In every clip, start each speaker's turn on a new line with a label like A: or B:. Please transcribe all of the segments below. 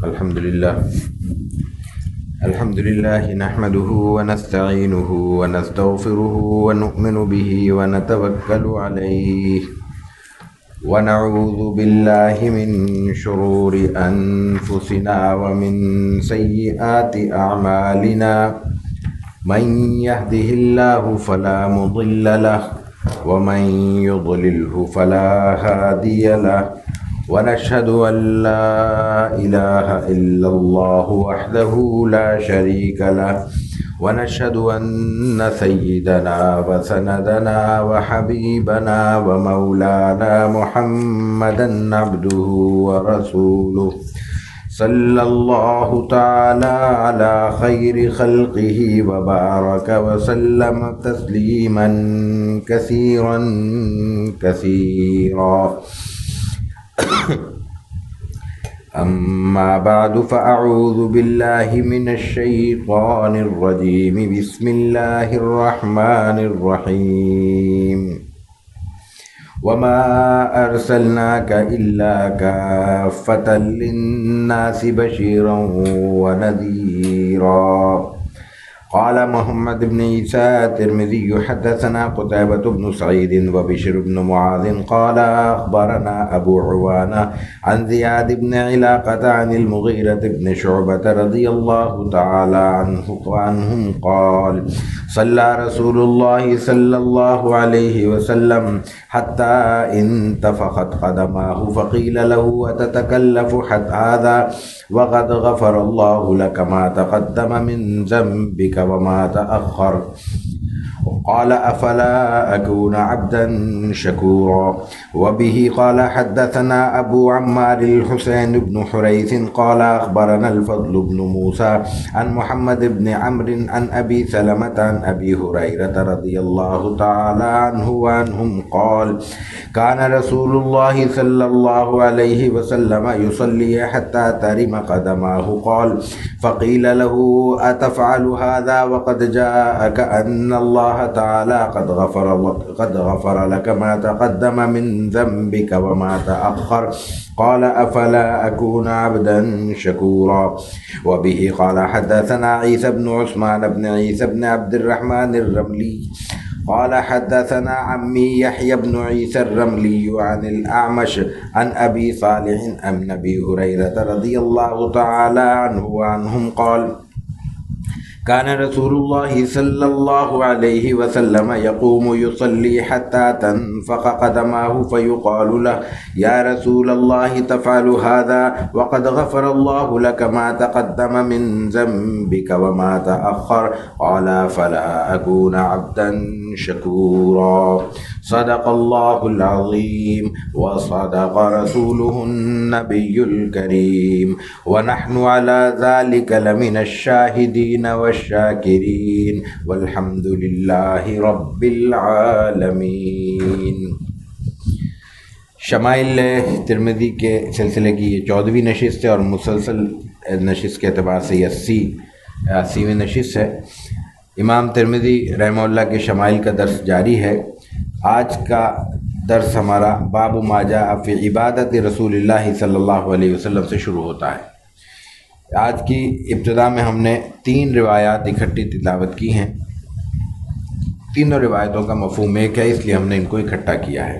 A: الحمد لله نحمده ونستعينه ونستغفره ونؤمن به ونتوكل عليه ونعوذ بالله من شرور أنفسنا ومن سيئات أعمالنا من يهده الله فلا مضل له ومن يضلله فلا هادي له ونشهد أن لا إله إلا الله وحده لا شريك له ونشهد أن سيدنا وسندنا وحبيبنا ومولانا محمدا عبده ورسوله صلى الله تعالى على خير خلقه وبارك وسلم تسليما كثيرا كثيرا. أما بعد فأعوذ بالله من الشيطان الرجيم. بسم الله الرحمن الرحيم. وما أرسلناك إلا كافة للناس بشيرا ونذيرا. قال محمد بن عيسى الترمذي حدثنا قتيبة بن سعيد وبشر بن معاذ قال أخبرنا أبو عوانة عن زياد بن علاقة عن المغيرة بن شعبة رضي الله تعالى عنهم قال صلى رسول الله صلى الله عليه وسلم حتى انتفخت قدماه فقيل له أتتكلف هذا وقد غفر الله لك ما تقدم من ذنبك وما تأخر. قال أفلا أكون عبدا شكورا. وبه قال حدثنا أبو عمار الحسين بن حريث قال أخبرنا الفضل بن موسى عن محمد بن عمرو عن أبي سلمة عن أبي هريرة رضي الله تعالى عنه وعنهم قال كان رسول الله صلى الله عليه وسلم يصلي حتى ترم قدماه قال فقيل له أتفعل هذا وقد جاءك أن الله تعالى قد غفر لك ما تقدم من ذنبك وما تأخر. قال أفلا أكون عبدا شكورا. وبه قال حدثنا عيسى بن عثمان بن عيسى بن عبد الرحمن الرملي قال حدثنا عمي يحيى بن عيسى الرملي عن الأعمش عن أبي صالح عن أبي هريرة رضي الله تعالى عنه وعنهم قال كان رسول الله صلى الله عليه وسلم يقوم يصلي حتى تنفخ قدماه فيقال له يا رسول الله تفعل هذا وقد غفر الله لك ما تقدم من ذنبك وما تأخر. قال فلا أكون عبدا شكورا. صدق الله العظيم وصدق رسوله النبي الكريم ونحن على ذلك لمن الشاهدين والشاکرین والحمد للہ رب العالمین. شمائل ترمذی کے سلسلے کی یہ 14ویں نشست ہے اور مسلسل نشست کے اعتبار سے یہ 80ویں نشست ہے. امام ترمذی رحمہ اللہ کے شمائل کا درس جاری ہے. آج کا درس ہمارا باب ما جاء فی عبادت رسول اللہ صلی اللہ علیہ وسلم سے شروع ہوتا ہے. آج کی ابتدا میں ہم نے 3 روایات اکٹھی تلاوت کی ہیں. تینوں روایتوں کا مفہوم ایک ہے، اس لیے ہم نے ان کو اکٹھا کیا ہے.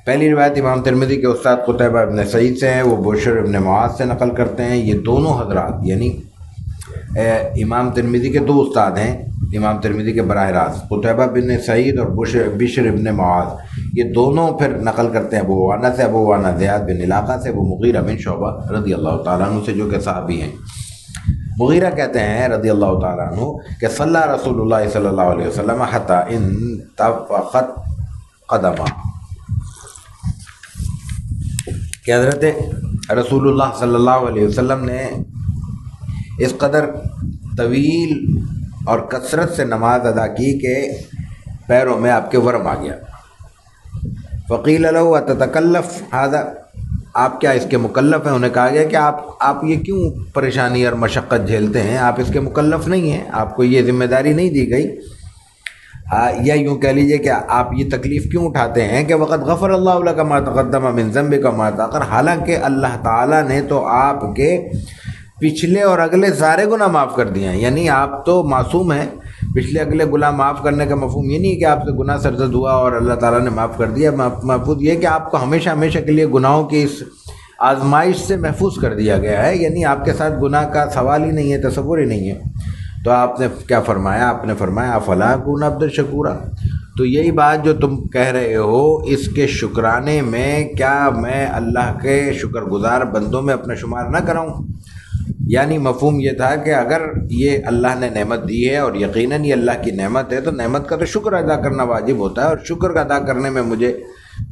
A: پہلی روایت امام ترمذی کے استاد قتیبہ ابن سعید سے ہے، وہ بشر ابن معاذ سے نقل کرتے ہیں. یہ دونوں حضرات یعنی امام ترمذی کے 2 استاد ہیں امام ترمذی کے براہ راست، قتیبہ بن سعید اور بشر ابن معاذ. یہ دونوں پھر نقل کرتے ہیں ابو عوانہ سے، ابو عوانہ زیاد بن علاقہ سے، وہ مغیرہ بن شعبہ رضی اللہ تعالیٰ عنہ سے، جو کہ صحابی ہیں. مغیرہ کہتے ہیں رضی اللہ تعالیٰ عنہ کہ صلی رسول اللہ صلی اللہ علیہ وسلم حتی انتفخت قدمہ، کہ حضرت رسول اللہ صلی اللہ علیہ وسلم نے اس قدر طویل اور کثرت سے نماز ادا کی کہ پیروں میں آپ کے ورم آ گیا. فقیل له اتتکلف هذا، آپ کیا اس کے مکلف ہیں؟ انہیں کہا گیا کہ آپ یہ کیوں پریشانی اور مشقت جھیلتے ہیں، آپ اس کے مکلف نہیں ہیں، آپ کو یہ ذمہ داری نہیں دی گئی. یا یوں کہہ لیجئے کہ آپ یہ تکلیف کیوں اٹھاتے ہیں کہ وقت غفر اللہ لک ما تقدم من ذنبک وما تاخر، حالانکہ اللہ تعالیٰ نے تو آپ کے پچھلے اور اگلے سارے گناہ معاف کر دیے ہیں، یعنی آپ تو معصوم ہیں۔ پچھلے اگلے گناہ معاف کرنے کا مفہوم یہ نہیں کہ آپ سے گناہ سرزد ہوا اور اللہ تعالیٰ نے معاف کر دیا، محفوظ یہ کہ آپ کو ہمیشہ ہمیشہ کے لیے گناہوں کی اس آزمائش سے محفوظ کر دیا گیا ہے، یعنی آپ کے ساتھ گناہ کا سوال ہی نہیں ہے، تصور ہی نہیں ہے۔ تو آپ نے کیا فرمایا؟ آپ نے فرمایا افلا اکون عبدا شکورا، تو یہی بات جو تم کہہ رہے ہو اس کے شکرانے میں کیا میں اللہ کے شکر گزار بندوں میں اپنا شمار نہ کراؤں؟ یعنی مفہوم یہ تھا کہ اگر یہ اللہ نے نعمت دی ہے اور یقیناً یہ اللہ کی نعمت ہے تو نعمت کا تو شکر ادا کرنا واجب ہوتا ہے، اور شکر ادا کرنے میں مجھے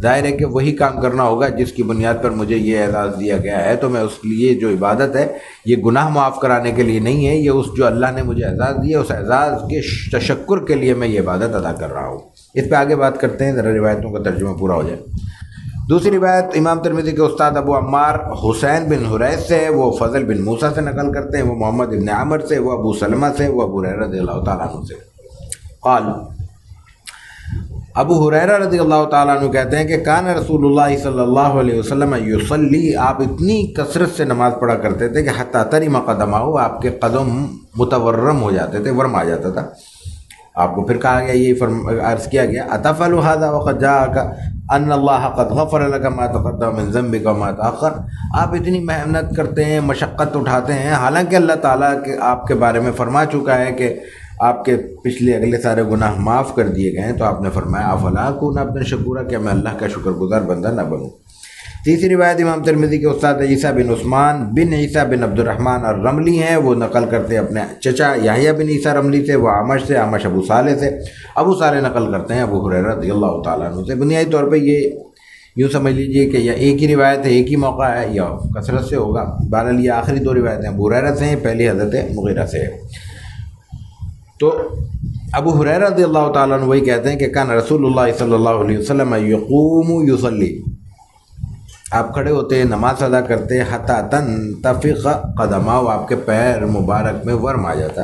A: ظاہر ہے کہ وہی کام کرنا ہوگا جس کی بنیاد پر مجھے یہ اعزاز دیا گیا ہے۔ تو میں اس لیے جو عبادت ہے یہ گناہ معاف کرانے کے لیے نہیں ہے، یہ اس جو اللہ نے مجھے اعزاز دیا اس اعزاز کے تشکر کے لیے میں یہ عبادت ادا کر رہا ہوں۔ اس پہ آگے بات کرتے ہیں، ذرا روایتوں کا ترجمہ پورا ہو جائے۔ دوسری روایت امام ترمذی کے استاد ابو عمار حسین بن حریث سے ہے، وہ فضل بن موسیٰ سے نقل کرتے ہیں، وہ محمد بن عمر سے، وہ ابو سلمہ سے، وہ ابو ہریرہ رضی اللہ تعالیٰ عنہ سے قال، ابو ہریرہ رضی اللہ تعالیٰ عنہ کہتے ہیں کہ کان رسول اللہ صلی اللہ علیہ وسلم یصلی، آپ اتنی کثرت سے نماز پڑھا کرتے تھے کہ حتی ترم قدمہ، آپ کے قدم متورم ہو جاتے تھے، ورم آ جاتا تھا۔ آپ کو پھر کہا گیا، یہ عرض کیا گیا اتفعل هذا وقد جاءك ان اللہ قد غفر لك ما تقدم من ذنبك وما تاخر، آپ اتنی محنت کرتے ہیں، مشقت اٹھاتے ہیں، حالانکہ اللہ تعالیٰ کے آپ کے بارے میں فرما چکا ہے کہ آپ کے پچھلے اگلے سارے گناہ معاف کر دیے گئے ہیں، تو آپ نے فرمایا افلا اکون عبدا شکورا، کہ میں اللہ کا شکر گزار بندہ نہ بنوں۔ تیسری روایت امام ترمذی کے استاد عیسیٰ بن عثمان بن عیسیٰ بن عبد الرحمن الرملی ہیں، وہ نقل کرتے ہیں اپنے چچا یحییٰ بن عیسیٰ رملی سے، وہ اعمش سے، اعمش ابو صالح سے، ابو صالح نقل کرتے ہیں ابو ہریرہ رضی اللہ تعالیٰ عنہ سے۔ بنیادی طور پہ یہ یوں سمجھ لیجئے کہ یا ایک ہی روایت ہے، ایک ہی موقع ہے، یا کثرت سے ہوگا۔ بہرحال یہ آخری دو روایتیں ابو ہریرہ سے ہیں، پہلی حضرت مغیرہ سے ہے۔ تو ابو ہریرہ رضی اللہ تعالیٰ عنہ وہی کہتے ہیں کہ کان رسول اللہ صلی اللہ علیہ وسلم یقوم یصلی، آپ کھڑے ہوتے نماز ادا کرتے حتی تنتفخ قدمہ، آپ کے پیر مبارک میں ورم آ جاتا۔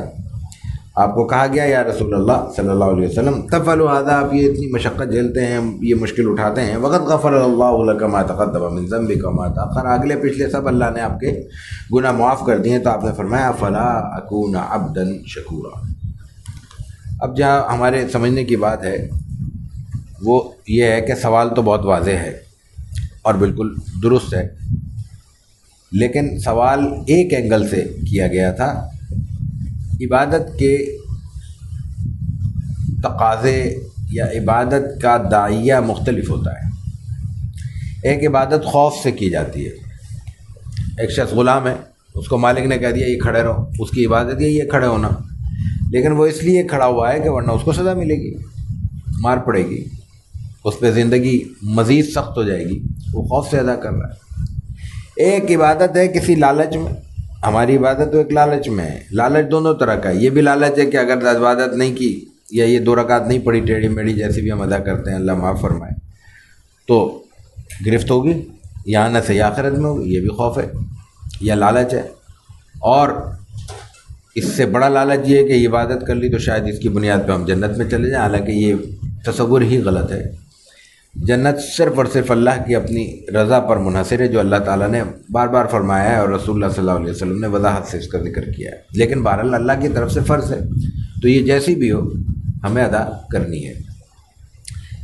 A: آپ کو کہا گیا یا رسول اللہ صلی اللہ علیہ وسلم تفعلوا هذا، آپ یہ اتنی مشقت جھیلتے ہیں، یہ مشکل اٹھاتے ہیں، وقد غفر اللہ لک ما تقدم من ذنبک وما تاخر، اگلے پچھلے سب اللہ نے آپ کے گناہ معاف کر دیے، تو آپ نے فرمایا فلا اکون عبدا شکورا۔ اب جہاں ہمارے سمجھنے کی بات ہے وہ یہ ہے کہ سوال تو بہت واضح ہے اور بالکل درست ہے، لیکن سوال ایک اینگل سے کیا گیا تھا۔ عبادت کے تقاضے یا عبادت کا داعیہ مختلف ہوتا ہے۔ ایک عبادت خوف سے کی جاتی ہے، ایک شخص غلام ہے، اس کو مالک نے کہہ دیا یہ کھڑے رہو، اس کی عبادت یہ کھڑے ہونا، لیکن وہ اس لیے کھڑا ہوا ہے کہ ورنہ اس کو سزا ملے گی، مار پڑے گی، اس پہ زندگی مزید سخت ہو جائے گی، وہ خوف سے ادا کر رہا ہے۔ ایک عبادت ہے کسی لالچ میں، ہماری عبادت تو ایک لالچ میں ہے۔ لالچ دونوں طرح کا ہے، یہ بھی لالچ ہے کہ اگر عبادت نہیں کی یا یہ 2 رکعت نہیں پڑھی ٹیڑھی میڑھی جیسی بھی ہم ادا کرتے ہیں، اللہ معاف فرمائے، تو گرفت ہوگی، یہاں نہ سے آخرت میں ہوگی، یہ بھی خوف ہے یا لالچ ہے۔ اور اس سے بڑا لالچ یہ ہے کہ عبادت کر لی تو شاید اس کی بنیاد پہ ہم جنت میں چلے جائیں، حالانکہ یہ تصور ہی غلط ہے۔ جنت صرف اور صرف اللہ کی اپنی رضا پر منحصر ہے، جو اللہ تعالیٰ نے بار بار فرمایا ہے اور رسول اللہ صلی اللہ علیہ وسلم نے وضاحت سے اس کا ذکر کیا ہے، لیکن بہرحال اللہ کی طرف سے فرض ہے، تو یہ جیسی بھی ہو ہمیں ادا کرنی ہے۔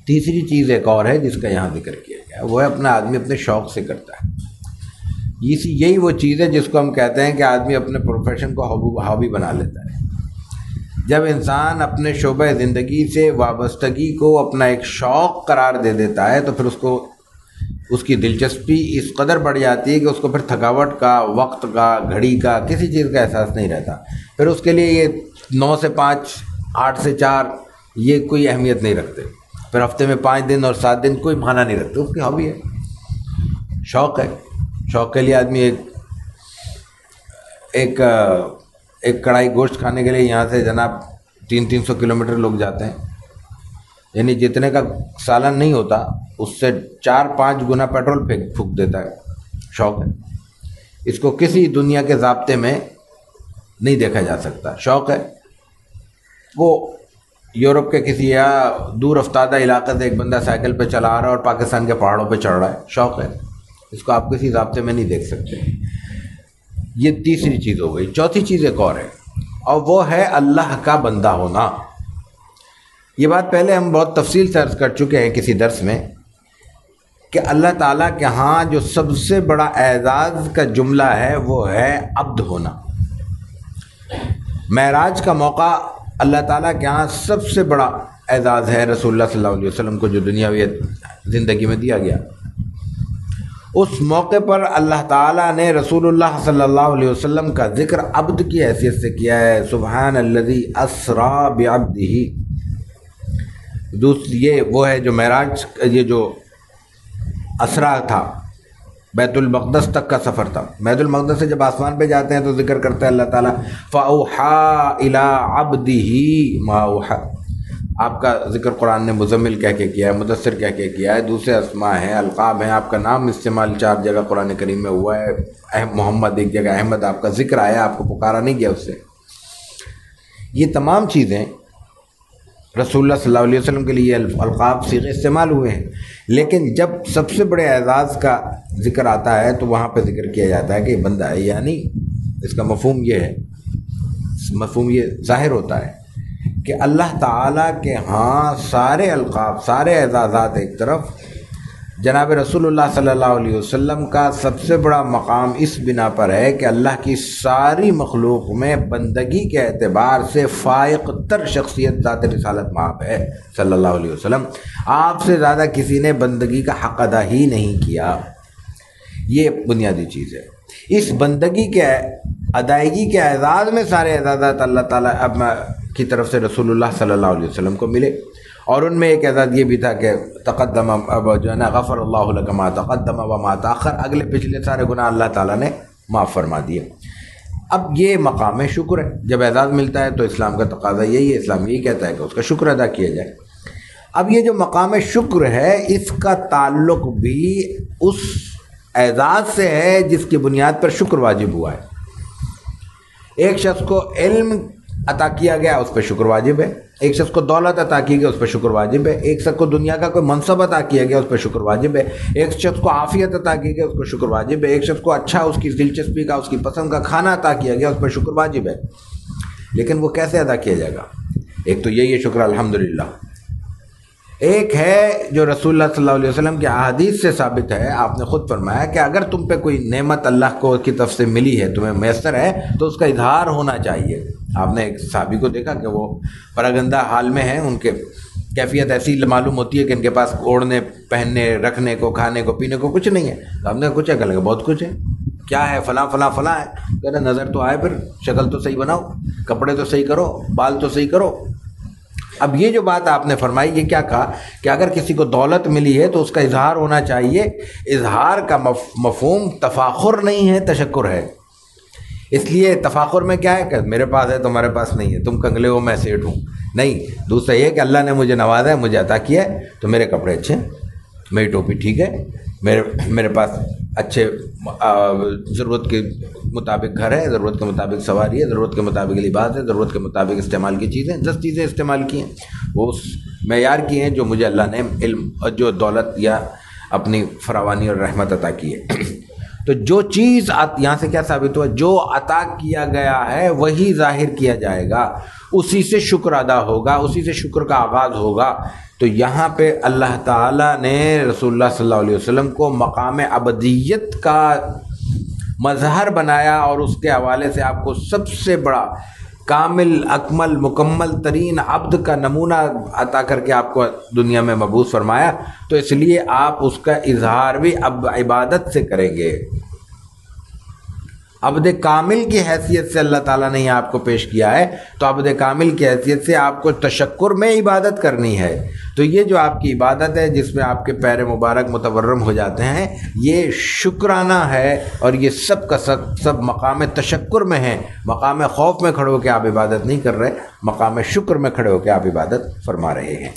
A: تیسری چیز ایک اور ہے جس کا یہاں ذکر کیا گیا، وہ ہے اپنا آدمی اپنے شوق سے کرتا ہے۔ یہی وہ چیز ہے جس کو ہم کہتے ہیں کہ آدمی اپنے پروفیشن کو ہابی بنا لیتا ہے۔ جب انسان اپنے شعبہ زندگی سے وابستگی کو اپنا ایک شوق قرار دے دیتا ہے تو پھر اس کی دلچسپی اس قدر بڑھ جاتی ہے کہ اس کو پھر تھکاوٹ کا، وقت کا، گھڑی کا، کسی چیز کا احساس نہیں رہتا۔ پھر اس کے لیے یہ 9 سے 5، 8 سے 4 یہ کوئی اہمیت نہیں رکھتے، پھر ہفتے میں 5 دن اور 7 دن کوئی معنی نہیں رکھتے، اس کی ہابی ہے، شوق ہے۔ شوق کے لیے آدمی ایک کڑھائی گوشت کھانے کے لیے یہاں سے جناب 300 کلومیٹر لوگ جاتے ہیں، یعنی جتنے کا سالن نہیں ہوتا اس سے 4-5 گنا پیٹرول پھونک دیتا ہے۔ شوق ہے، اس کو کسی دنیا کے ضابطے میں نہیں دیکھا جا سکتا، شوق ہے۔ وہ یورپ کے کسی یا دور افتادہ علاقے سے ایک بندہ سائیکل پہ چلا رہا ہے اور پاکستان کے پہاڑوں پہ چڑھ رہا ہے، شوق ہے، اس کو آپ کسی ضابطے میں نہیں دیکھ سکتے۔ یہ تیسری چیز ہو گئی۔ چوتھی چیز ایک اور ہے، اور وہ ہے اللہ کا بندہ ہونا۔ یہ بات پہلے ہم بہت تفصیل سے عرض کر چکے ہیں کسی درس میں کہ اللہ تعالیٰ کے ہاں جو سب سے بڑا اعزاز کا جملہ ہے وہ ہے عبد ہونا۔ معراج کا موقع اللہ تعالیٰ کے ہاں سب سے بڑا اعزاز ہے رسول اللہ صلی اللہ علیہ وسلم کو جو دنیاوی زندگی میں دیا گیا۔ اس موقع پر اللہ تعالیٰ نے رسول اللہ صلی اللہ علیہ وسلم کا ذکر عبد کی حیثیت سے کیا ہے، سبحان الذی اسریٰ بعبدہ۔ دوسری یہ وہ ہے جو معراج، یہ جو اسریٰ تھا، بیت المقدس تک کا سفر تھا۔ بیت المقدس سے جب آسمان پہ جاتے ہیں تو ذکر کرتا ہے اللہ تعالیٰ فَأَوْحَىٰ إِلَىٰ عَبْدِهِ مَا أَوْحَىٰ۔ آپ کا ذکر قرآن نے مزمل کہہ کے کیا ہے، مدثر کہہ کے کیا ہے، دوسرے اسماء ہیں، القاب ہیں، آپ کا نام استعمال 4 جگہ قرآن کریم میں ہوا ہے، محمد ایک جگہ، احمد آپ کا ذکر آیا، آپ کو پکارا نہیں گیا اس سے۔ یہ تمام چیزیں رسول اللہ صلی اللہ علیہ وسلم کے لیے القاب صیغے استعمال ہوئے ہیں، لیکن جب سب سے بڑے اعزاز کا ذکر آتا ہے تو وہاں پہ ذکر کیا جاتا ہے کہ یہ بندہ ہے، یعنی اس کا مفہوم یہ ہے، مفہوم یہ ظاہر ہوتا ہے کہ اللہ تعالیٰ کے ہاں سارے القاب، سارے اعزازات ایک طرف، جناب رسول اللہ صلی اللہ علیہ وسلم کا سب سے بڑا مقام اس بنا پر ہے کہ اللہ کی ساری مخلوق میں بندگی کے اعتبار سے فائق تر شخصیت ذات رسالت مآب ہے صلی اللہ علیہ وسلم۔ آپ سے زیادہ کسی نے بندگی کا حق ادا ہی نہیں کیا، یہ بنیادی چیز ہے۔ اس بندگی کے ادائیگی کے اعزاز میں سارے اعزازات اللہ تعالیٰ کی طرف سے رسول اللہ صلی اللہ علیہ وسلم کو ملے، اور ان میں ایک اعزاز یہ بھی تھا کہ تقدم، اب جو ہے نا، غفر اللہ لک ما تقدم و ما تاخر، اگلے پچھلے سارے گناہ اللہ تعالیٰ نے معاف فرما دیے۔ اب یہ مقام شکر ہے، جب اعزاز ملتا ہے تو اسلام کا تقاضا یہی ہے، اسلام یہی کہتا ہے کہ اس کا شکر ادا کیا جائے۔ اب یہ جو مقام شکر ہے اس کا تعلق بھی اس اعزاز سے ہے جس کی بنیاد پر شکر واجب ہوا ہے۔ ایک شخص کو علم عطا کیا گیا، اس پہ شکر واجب ہے۔ ایک شخص کو دولت عطا کی گئی، اس پہ شکر واجب ہے۔ ایک شخص کو دنیا کا کوئی منصب عطا کیا گیا، اس پہ شکر واجب ہے۔ ایک شخص کو عافیت عطا کی گئی، اس کو شکر واجب ہے۔ ایک شخص کو اچھا، اس کی دلچسپی کا، اس کی پسند کا کھانا عطا کیا گیا، اس پہ شکر واجب ہے۔ لیکن وہ کیسے ادا کیا جائے گا؟ ایک تو یہی ہے شکر الحمدللہ، ایک ہے جو رسول اللہ صلی اللہ علیہ وسلم کے احادیث سے ثابت ہے، آپ نے خود فرمایا کہ اگر تم پہ کوئی نعمت اللہ کو کی طرف سے ملی ہے، تمہیں میسر ہے، تو اس کا اظہار ہونا چاہیے۔ آپ نے ایک صحابی کو دیکھا کہ وہ پراگندہ حال میں ہیں، ان کے کیفیت ایسی معلوم ہوتی ہے کہ ان کے پاس اوڑھنے، پہننے، رکھنے کو، کھانے کو، پینے کو کچھ نہیں ہے۔ تو ہم نے کچھ ہے، کہ بہت کچھ ہے، کیا ہے؟ فلاں فلاں فلاں ہے۔ کہتے نظر تو آئے، پھر شکل تو صحیح بناؤ، کپڑے تو صحیح کرو، بال تو صحیح کرو۔ اب یہ جو بات آپ نے فرمائی، یہ کیا کہا کہ اگر کسی کو دولت ملی ہے تو اس کا اظہار ہونا چاہیے۔ اظہار کا مفہوم تفاخر نہیں ہے، تشکر ہے۔ اس لیے تفاخر میں کیا ہے کہ میرے پاس ہے تمہارے پاس نہیں ہے، تم کنگلے ہو میں سیٹ ہوں، نہیں۔ دوسرا یہ کہ اللہ نے مجھے نوازا ہے، مجھے عطا کیا ہے، تو میرے کپڑے اچھے ہیں، میری ٹوپی ٹھیک ہے، میرے پاس اچھے ضرورت کے مطابق گھر ہے، ضرورت کے مطابق سواری ہے، ضرورت کے مطابق لباس ہے، ضرورت کے مطابق استعمال کی چیزیں، 10 چیزیں استعمال کی ہیں، وہ اس معیار کی ہیں جو مجھے اللہ نے علم اور جو دولت یا اپنی فراوانی اور رحمت عطا کی ہے۔ تو جو چیز یہاں سے کیا ثابت ہوا؟ جو عطا کیا گیا ہے وہی ظاہر کیا جائے گا، اسی سے شکر ادا ہوگا، اسی سے شکر کا آغاز ہوگا۔ تو یہاں پہ اللہ تعالیٰ نے رسول اللہ صلی اللہ علیہ وسلم کو مقام عبدیت کا مظہر بنایا، اور اس کے حوالے سے آپ کو سب سے بڑا کامل، اکمل، مکمل ترین عبد کا نمونہ عطا کر کے آپ کو دنیا میں مبعوث فرمایا۔ تو اس لیے آپ اس کا اظہار بھی اب عبادت سے کریں گے۔ عبد کامل کی حیثیت سے اللہ تعالیٰ نے آپ کو پیش کیا ہے، تو عبد کامل کی حیثیت سے آپ کو تشکر میں عبادت کرنی ہے۔ تو یہ جو آپ کی عبادت ہے جس میں آپ کے پیر مبارک متورم ہو جاتے ہیں، یہ شکرانہ ہے، اور یہ سب کا سب مقام تشکر میں ہے۔ مقام خوف میں کھڑے ہو کے آپ عبادت نہیں کر رہے، مقام شکر میں کھڑے ہو کے آپ عبادت فرما رہے ہیں۔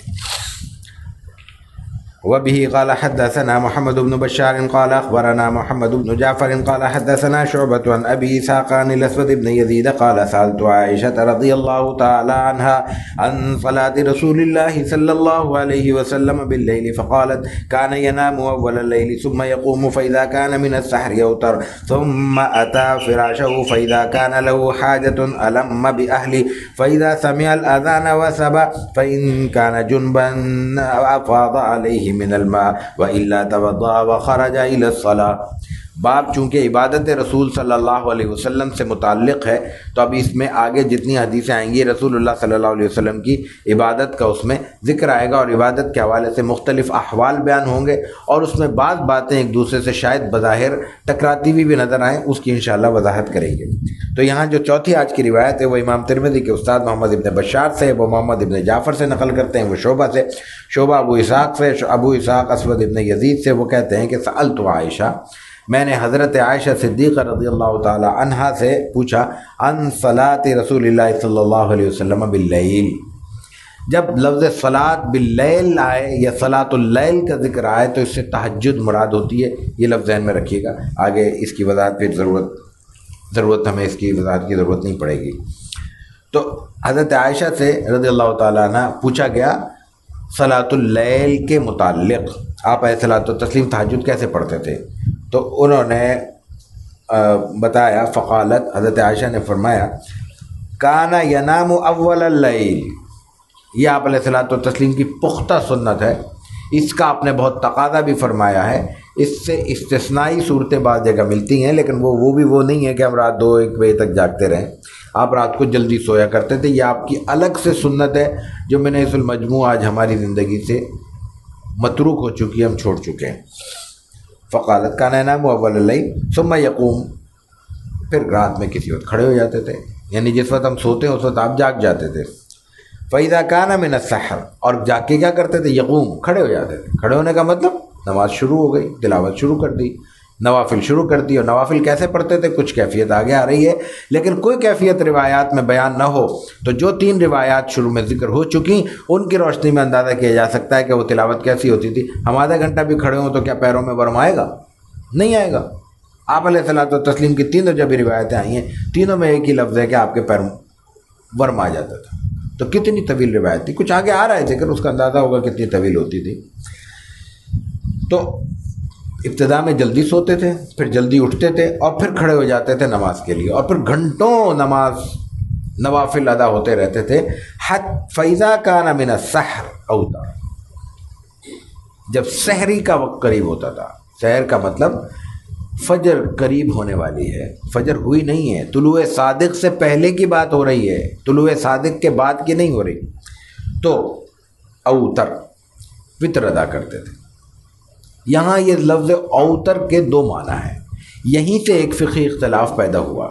A: وبه قال حدثنا محمد بن بشار قال أخبرنا محمد بن جعفر قال حدثنا شعبة عن أبي إسحاق عن الأسود بن يزيد قال سألت عائشة رضي الله تعالى عنها عن صلاة رسول الله صلى الله عليه وسلم بالليل فقالت كان ينام أول الليل ثم يقوم فإذا كان من السحر يوتر ثم أتى فراشه فإذا كان له حاجة ألم بأهله فإذا سمع الأذان وسب فإن كان جنبا أفاض عليه من الماء وإلا توضأ وخرج إلى الصلاة۔ باب چونکہ عبادت رسول صلی اللہ علیہ وسلم سے متعلق ہے تو اب اس میں آگے جتنی حدیثیں آئیں گی رسول اللہ صلی اللہ علیہ وسلم کی عبادت کا اس میں ذکر آئے گا، اور عبادت کے حوالے سے مختلف احوال بیان ہوں گے، اور اس میں بعض باتیں ایک دوسرے سے شاید بظاہر ٹکراتی ہوئی بھی نظر آئیں، اس کی انشاءاللہ وضاحت کریں گے۔ تو یہاں جو چوتھی آج کی روایت ہے وہ امام ترمذی کے استاد محمد ابن بشار سے، وہ محمد ابن جعفر سے نقل کرتے ہیں، وہ شعبہ سے، شعبہ ابو اسحاق سے، ابو اسحاق اسود ابن یزید سے، وہ کہتے ہیں کہ سألت عائشہ، میں نے حضرت عائشہ صدیقہ رضی اللہ تعالی عنہا سے پوچھا عن صلاۃ رسول اللہ صلی اللہ علیہ وسلم باللیل۔ جب لفظ صلاۃ باللیل آئے یا صلاۃ اللیل کا ذکر آئے تو اس سے تہجد مراد ہوتی ہے، یہ لفظ ذہن میں رکھیے گا، آگے اس کی وضاحت پھر ضرورت ہمیں اس کی وضاحت کی ضرورت نہیں پڑے گی۔ تو حضرت عائشہ سے رضی اللہ تعالیٰ عنہ پوچھا گیا صلاۃ اللیل کے متعلق، آپ علیہ الصلاۃ والتسلیم تہجد کیسے پڑھتے تھے؟ تو انہوں نے بتایا، فقالت، حضرت عائشہ نے فرمایا، کانا ینام اول اللیل، یہ آپ علیہ الصلاۃ والتسلیم کی پختہ سنت ہے، اس کا آپ نے بہت تقاضا بھی فرمایا ہے۔ اس سے استثنائی صورتیں بعض جگہ ملتی ہیں، لیکن وہ بھی وہ نہیں ہے کہ ہم رات 2-1 بجے تک جاگتے رہیں، آپ رات کو جلدی سویا کرتے تھے، یہ آپ کی الگ سے سنت ہے جو من حیث المجموع آج ہماری زندگی سے متروک ہو چکی ہے، ہم چھوڑ چکے ہیں۔ فقالت کان ینام اول اللیل ثم یقوم، پھر رات میں کسی وقت کھڑے ہو جاتے تھے، یعنی جس وقت ہم سوتے ہیں اس وقت آپ جاگ جاتے تھے۔ فإذا کان من السحر، اور جاگ کے کیا کرتے تھے؟ یقوم، کھڑے ہو جاتے تھے۔ کھڑے ہونے کا مطلب نماز شروع ہو گئی، تلاوت شروع کر دی، نوافل شروع کر دی، اور نوافل کیسے پڑھتے تھے کچھ کیفیت آگے آ رہی ہے، لیکن کوئی کیفیت روایات میں بیان نہ ہو تو جو 3 روایات شروع میں ذکر ہو چکی ان کی روشنی میں اندازہ کیا جا سکتا ہے کہ وہ تلاوت کیسی ہوتی تھی۔ ہم آدھا گھنٹہ بھی کھڑے ہوں تو کیا پیروں میں ورم آئے گا؟ نہیں آئے گا۔ آپ علیہ الصلاۃ والتسلیم کی تینوں جب روایتیں آئی ہیں، تینوں میں ایک ہی لفظ ہے کہ آپ کے پیر ورم آ جاتا تھا۔ تو کتنی طویل روایت تھی، کچھ آگے آ رہا ہے ذکر، اس کا اندازہ ہوگا کتنی طویل ہوتی تھی۔ تو ابتدا میں جلدی سوتے تھے، پھر جلدی اٹھتے تھے، اور پھر کھڑے ہو جاتے تھے نماز کے لیے، اور پھر گھنٹوں نوافل ادا ہوتے رہتے تھے۔ فإذا كان من السحر اوتر، جب سحری کا وقت قریب ہوتا تھا، سحر کا مطلب فجر قریب ہونے والی ہے، فجر ہوئی نہیں ہے، طلوع صادق سے پہلے کی بات ہو رہی ہے، طلوع صادق کے بعد کی نہیں ہو رہی، تو اوتر، وتر ادا کرتے تھے۔ یہاں یہ لفظ اوتر کے 2 معنی ہیں، یہیں سے ایک فقہی اختلاف پیدا ہوا،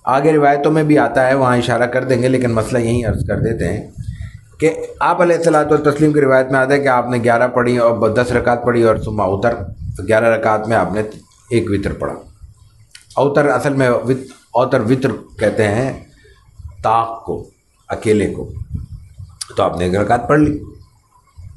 A: آگے روایتوں میں بھی آتا ہے، وہاں اشارہ کر دیں گے، لیکن مسئلہ یہیں عرض کر دیتے ہیں کہ آپ علیہ الصلاۃ والتسلیم کی روایت میں آتا ہے کہ آپ نے 11 پڑھی اور 10 رکعت پڑھی، اور ثم اوتر، 11 رکعت میں آپ نے ایک وتر پڑھا۔ اوتر اصل میں اوتر وتر کہتے ہیں طاق کو، اکیلے کو، تو آپ نے 1 رکعت پڑھ لی،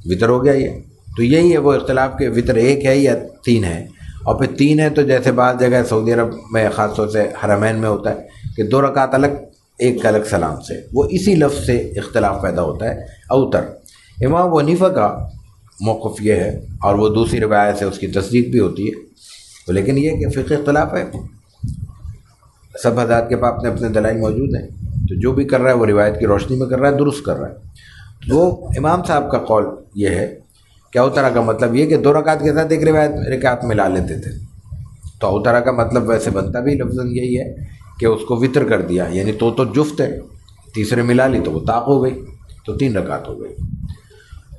A: وتر ہو گیا یہ۔ تو یہی ہے وہ اختلاف کہ وتر 1 ہے یا 3 ہے، اور پھر 3 ہے تو جیسے بعض جگہ سعودی عرب میں خاص طور سے حرمین میں ہوتا ہے کہ 2 رکعت الگ، 1 الگ سلام سے، وہ اسی لفظ سے اختلاف پیدا ہوتا ہے اوتر۔ امام ابو حنیفہ کا موقف یہ ہے، اور وہ دوسری روایت سے اس کی تصدیق بھی ہوتی ہے، لیکن یہ کہ فقہ اختلاف ہے، سب حضرات کے پاس اپنے اپنے دلائل موجود ہیں، تو جو بھی کر رہا ہے وہ روایت کی روشنی میں کر رہا ہے، درست کر رہا ہے۔ وہ امام صاحب کا قول یہ ہے کہ اوترا کا مطلب یہ کہ 2 رکعت کے ساتھ 1 رکعت ملا لیتے تھے، تو اوترا کا مطلب ویسے بنتا بھی لفظاً یہی ہے کہ اس کو وتر کر دیا، یعنی تو جفت ہے، تیسرے ملا لی تو وہ طاق ہو گئی، تو 3 رکعت ہو گئی۔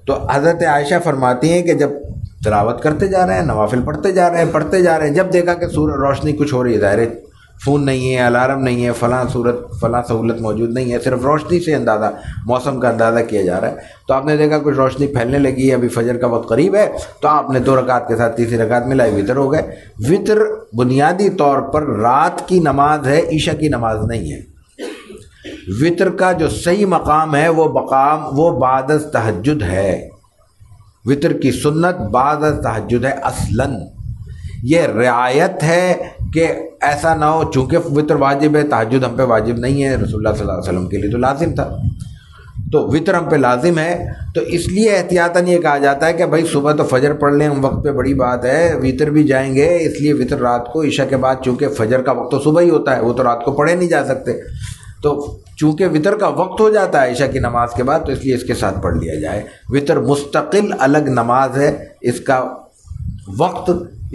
A: تو حضرت عائشہ فرماتی ہیں کہ جب تلاوت کرتے جا رہے ہیں، نوافل پڑھتے جا رہے ہیں، جب دیکھا کہ روشنی کچھ ہو رہی ہے، ظاہر ہے فون نہیں ہے، الارم نہیں ہے، فلاں سہولت موجود نہیں ہے، صرف روشنی سے اندازہ، موسم کا اندازہ کیا جا رہا ہے، تو آپ نے دیکھا کچھ روشنی پھیلنے لگی ہے، ابھی فجر کا وقت قریب ہے، تو آپ نے 2 رکعت کے ساتھ تیسری رکعت ملائی، وتر ہو گئے۔ وتر بنیادی طور پر رات کی نماز ہے، عشاء کی نماز نہیں ہے۔ وتر کا جو صحیح مقام ہے وہ بعد از تہجد ہے، وطر کی سنت بعد از تہجد ہے اصلاً. یہ رعایت ہے کہ ایسا نہ ہو چونکہ وطر واجب ہے، تہجد ہم پہ واجب نہیں ہے، رسول اللہ صلی اللہ علیہ وسلم کے لیے تو لازم تھا، تو وطر ہم پہ لازم ہے، تو اس لیے احتیاطاً یہ کہا جاتا ہے کہ بھائی صبح تو فجر پڑھ لیں ہم وقت پہ، بڑی بات ہے، وطر بھی جائیں گے، اس لیے وطر رات کو عشاء کے بعد، چونکہ فجر کا وقت تو صبح ہی ہوتا ہے، وہ تو رات کو پڑھے نہیں جا سکتے، تو چونکہ وطر کا وقت ہو جاتا ہے عشاء کی نماز کے بعد، تو اس لیے اس کے ساتھ پڑھ لیا جائے. وطر مستقل الگ نماز ہے، اس کا وقت